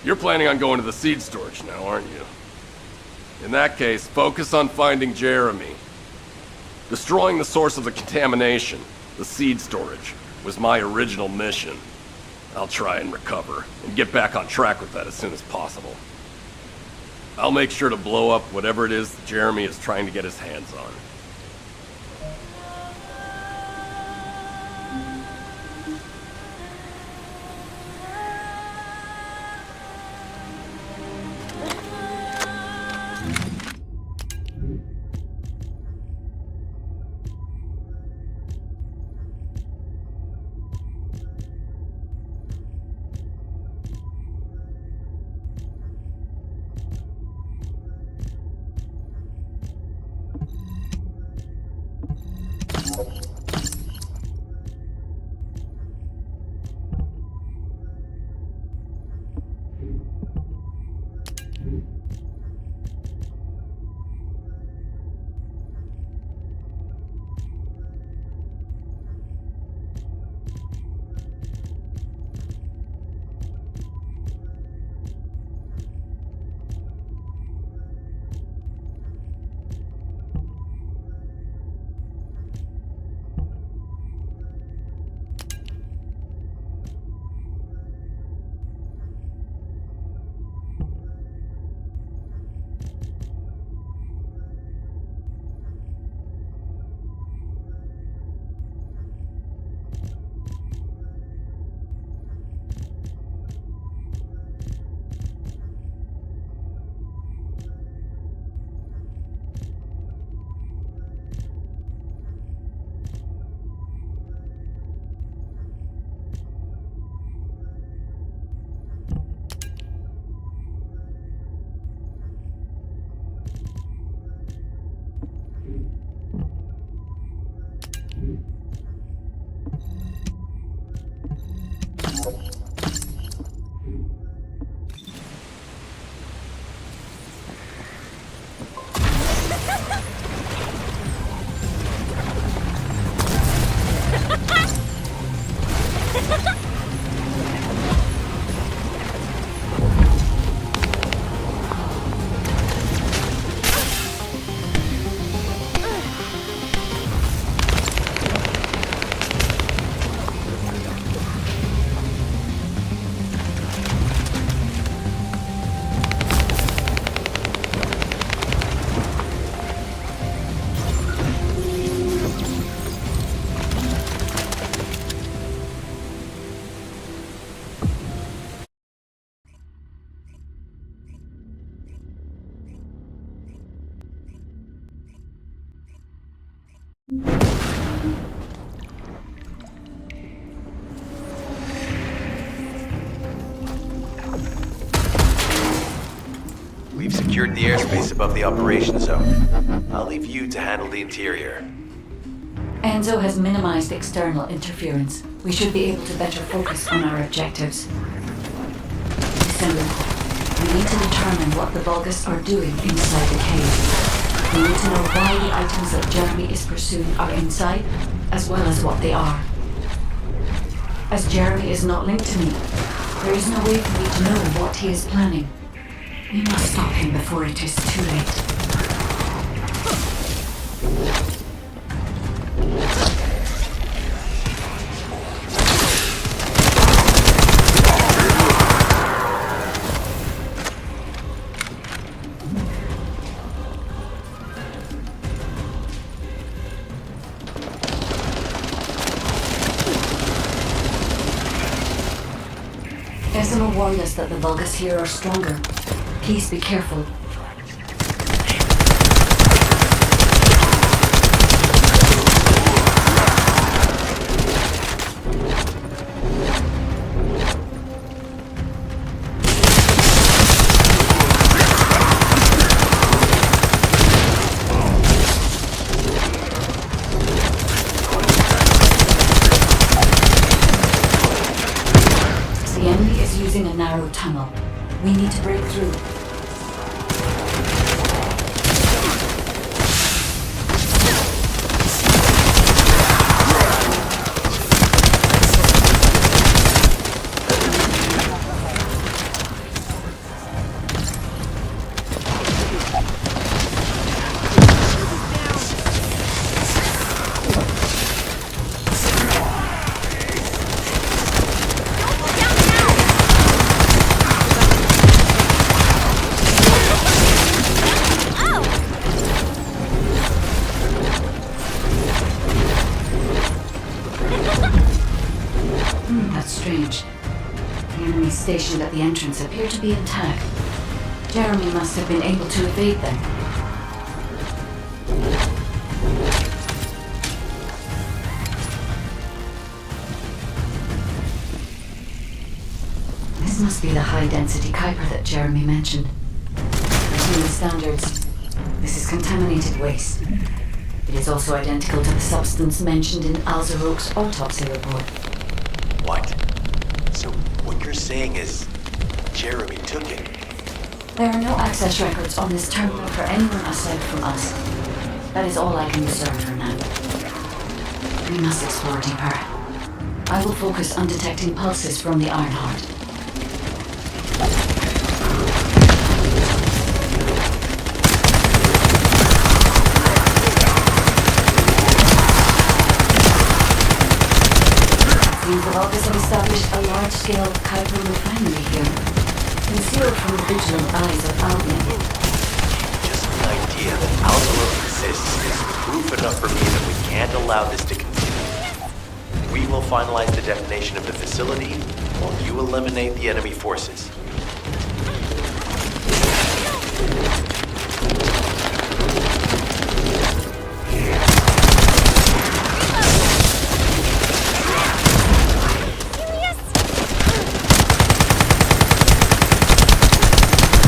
You're planning on going to the seed storage now, aren't you? In that case, focus on finding Jeremy. Destroying the source of the contamination, the seed storage, was my original mission. I'll try and recover, and get back on track with that as soon as possible. I'll make sure to blow up whatever it is that Jeremy is trying to get his hands on. We've secured the airspace above the operation zone. I'll leave you to handle the interior. Enzo has minimized external interference. We should be able to better focus on our objectives. December. We need to determine what the Vulgus are doing inside the cave. We need to know why the items that Jeremy is pursuing are inside, as well as what they are. As Jeremy is not linked to me, there is no way for me to know what he is planning. We must stop him before it is too late. Ezima warned us that the Vulgus here are stronger. Please be careful. The enemy is using a narrow tunnel. We need to break through. Stationed at the entrance appear to be intact. Jeremy must have been able to evade them. This must be the high-density Kuiper that Jeremy mentioned. By human standards, this is contaminated waste. It is also identical to the substance mentioned in Alzarok's autopsy report. What? So what you're saying is Jeremy took it? There are no access records on this terminal for anyone aside from us. That is all I can discern for now. We must explore deeper. I will focus on detecting pulses from the Ironheart. The Vulgus have established a large-scale Kuiper refinery here, concealed from the vigilant eyes of Albion. Just the idea that Alzarok exists is proof enough for me that we can't allow this to continue. We will finalize the detonation of the facility while you eliminate the enemy forces.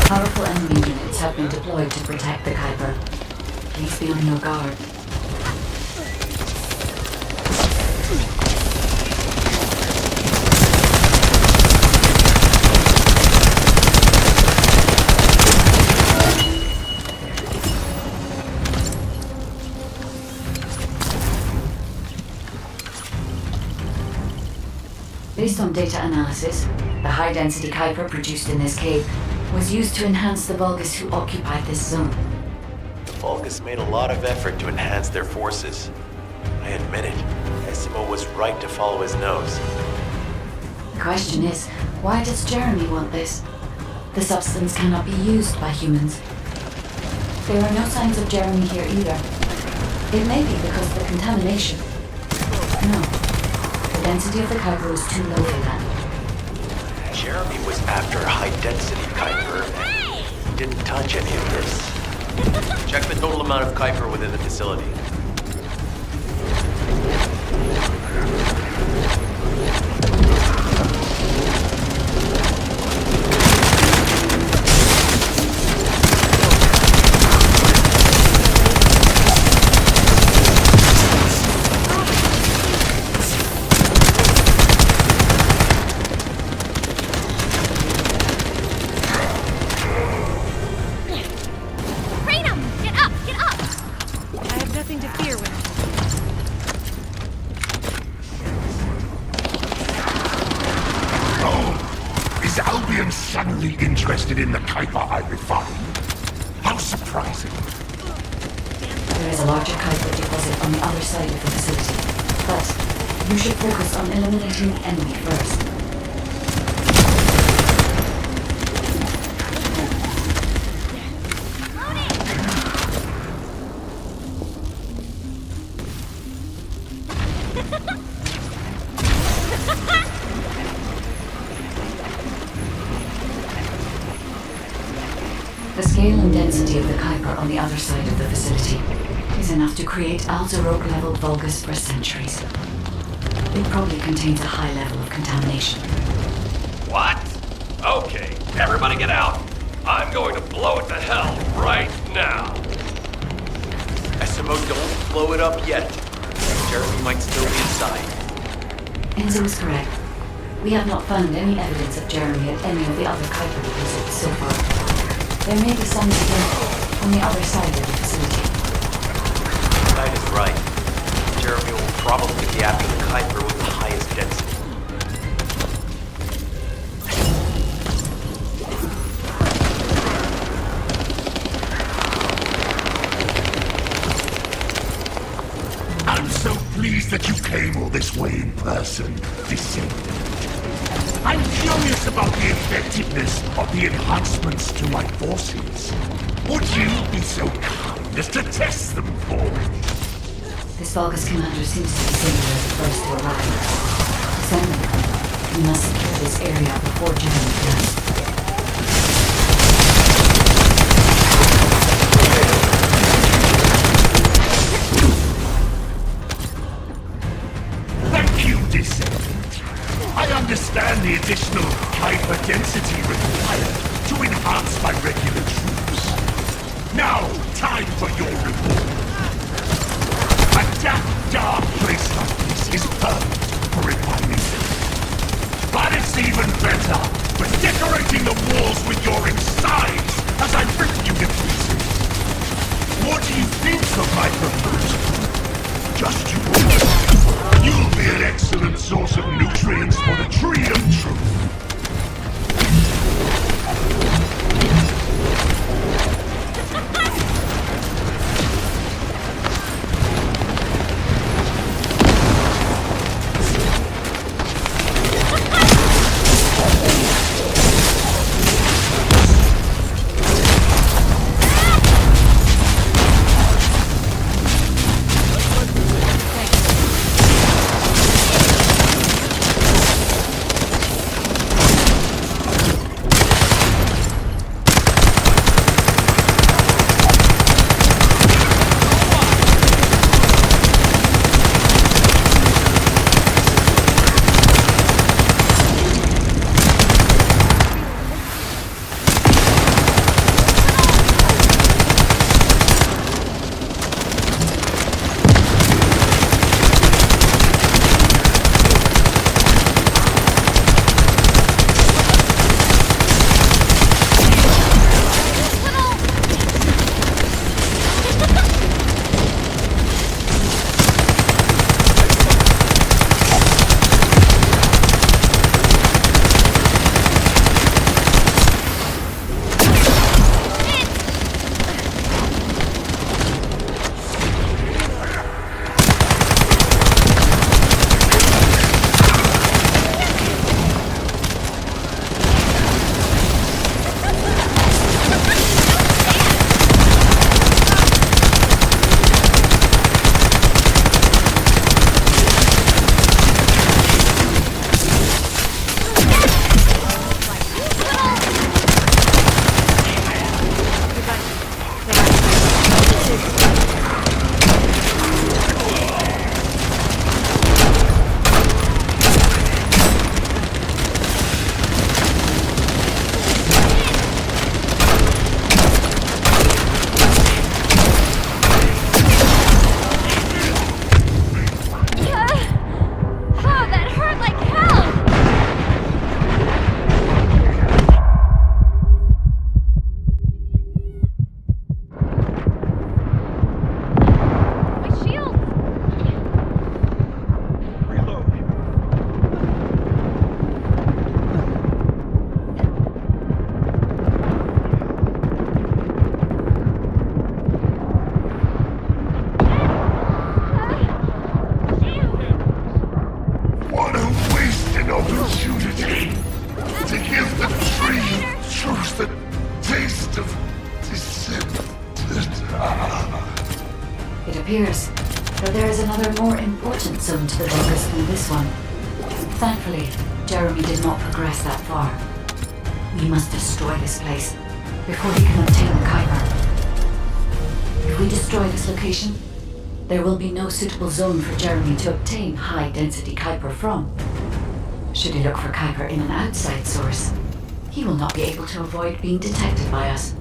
Powerful enemy units have been deployed to protect the Kuiper. Please be on your guard. Based on data analysis, the high-density Kuiper produced in this cave was used to enhance the Vulgus who occupied this zone. The Vulgus made a lot of effort to enhance their forces. I admit it, Ezima was right to follow his nose. The question is, why does Jeremy want this? The substance cannot be used by humans. There are no signs of Jeremy here either. It may be because of the contamination. No, the density of the Kuiper is too low for that. Jeremy was after high-density Kuiper and didn't touch any of this. Check the total amount of Kuiper within the facility. suddenly interested in the Kuiper I refined? How surprising. There is a larger Kuiper deposit on the other side of the facility, but you should focus on eliminating the enemy first. The scale and density of the Kuiper on the other side of the facility is enough to create Alzarok-level Vulgus for centuries. It probably contains a high level of contamination. What? Okay, everybody get out. I'm going to blow it to hell right now. SMO, don't blow it up yet. Jeremy might still be inside. Enzo is correct. We have not found any evidence of Jeremy at any of the other Kuiper deposits so far. There may be some again on the other side of the facility. Knight is right. Jeremy will probably be after the Kuiper with the highest density. I'm so pleased that you came all this way in person, Descendant. I'm curious about the effectiveness of the enhancements to my forces. Would you be so kind as to test them for me? This Vulgus commander seems to be similar to the first to arrive. Send them. We must secure this area before Jeremy does. Thank you, Descendant. I understand the additional Kuiper density required to enhance my regular troops. Now, time for your reward. A dark place like this is perfect for refining them. But it's even better for decorating the walls with your insides as I rip you to pieces. What do you think of my proposal? Just you watch. You'll be an excellent source of nutrients for the tree of truth. appears that there is another more important zone to the Vulgus than this one. Thankfully, Jeremy did not progress that far. We must destroy this place before he can obtain the Kuiper. If we destroy this location, there will be no suitable zone for Jeremy to obtain high-density Kuiper from. Should he look for Kuiper in an outside source, he will not be able to avoid being detected by us.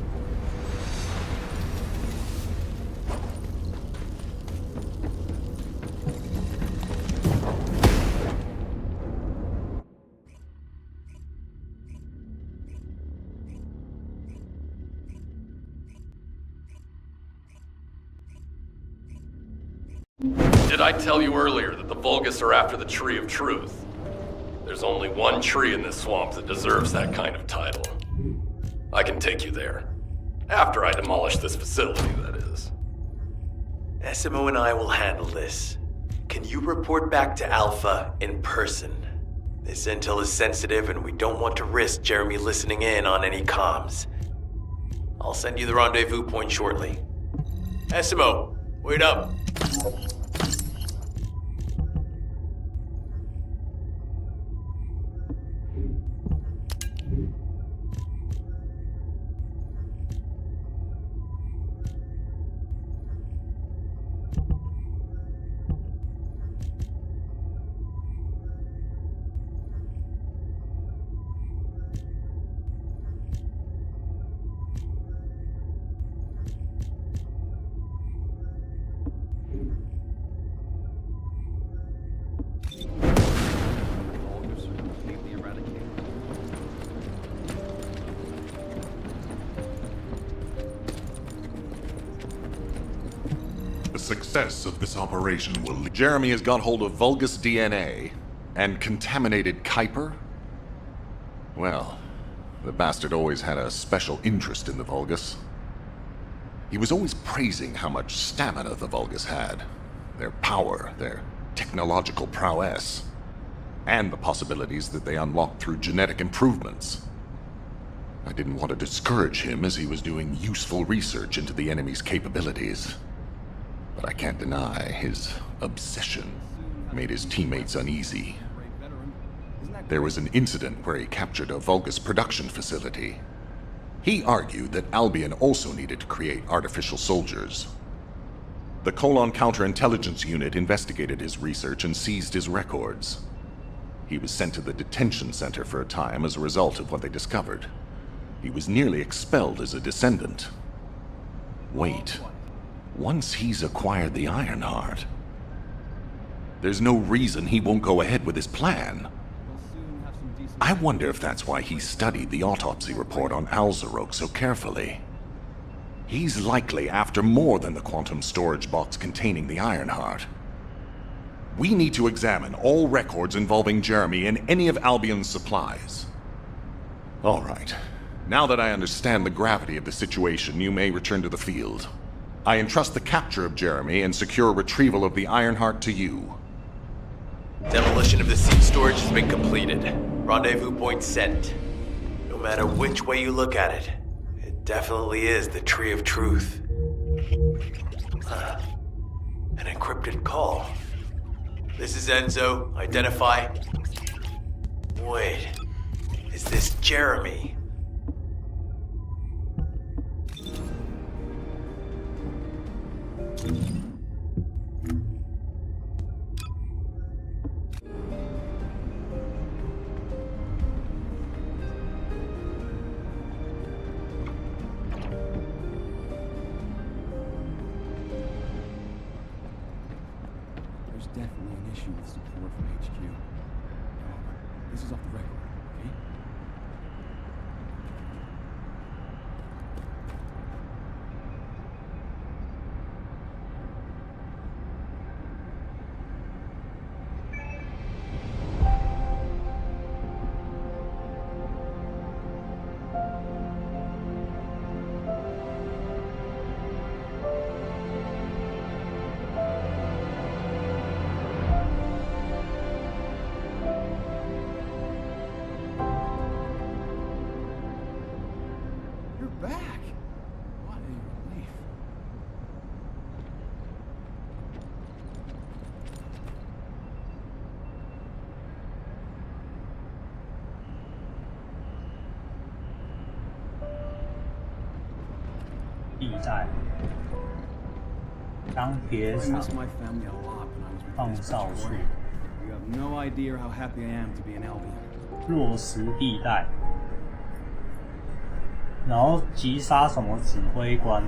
Did I tell you earlier that the Vulgus are after the Tree of Truth? There's only one tree in this swamp that deserves that kind of title. I can take you there. After I demolish this facility, that is. Essimo and I will handle this. Can you report back to Alpha in person? This intel is sensitive and we don't want to risk Jeremy listening in on any comms. I'll send you the rendezvous point shortly. Essimo, wait up. The success of this operation will... Jeremy has got hold of Vulgus DNA and contaminated Kuiper? Well, the bastard always had a special interest in the Vulgus. He was always praising how much stamina the Vulgus had, their power, their technological prowess, and the possibilities that they unlocked through genetic improvements. I didn't want to discourage him as he was doing useful research into the enemy's capabilities. But I can't deny his obsession made his teammates uneasy. There was an incident where he captured a Vulgus production facility. He argued that Albion also needed to create artificial soldiers. The Colon Counterintelligence Unit investigated his research and seized his records. He was sent to the detention center for a time as a result of what they discovered. He was nearly expelled as a descendant. Wait. Once he's acquired the Ironheart, there's no reason he won't go ahead with his plan. I wonder if that's why he studied the autopsy report on Alzarok so carefully. He's likely after more than the quantum storage box containing the Ironheart. We need to examine all records involving Jeremy and any of Albion's supplies. All right. Now that I understand the gravity of the situation, you may return to the field. I entrust the capture of Jeremy and secure retrieval of the Ironheart to you. Demolition of the seed storage has been completed. Rendezvous point set. No matter which way you look at it, it definitely is the Tree of Truth. An encrypted call. This is Enzo. Identify. Wait. Is this Jeremy? There's definitely an issue with support from HQ. However, this is off the record, okay? 地带，钢铁 I 厂 miss my family a lot when I was with 放 the 哨 dispatch 处 corps. You have no idea how happy I am to be an Albion. 落石地带，然后击杀什么指挥官？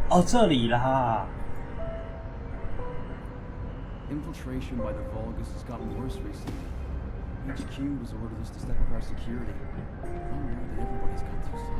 哦，这里啦。 Infiltration by the Vulgus has gotten worse recently. HQ has ordered us to step up our security. I'm aware that everybody's got two sides.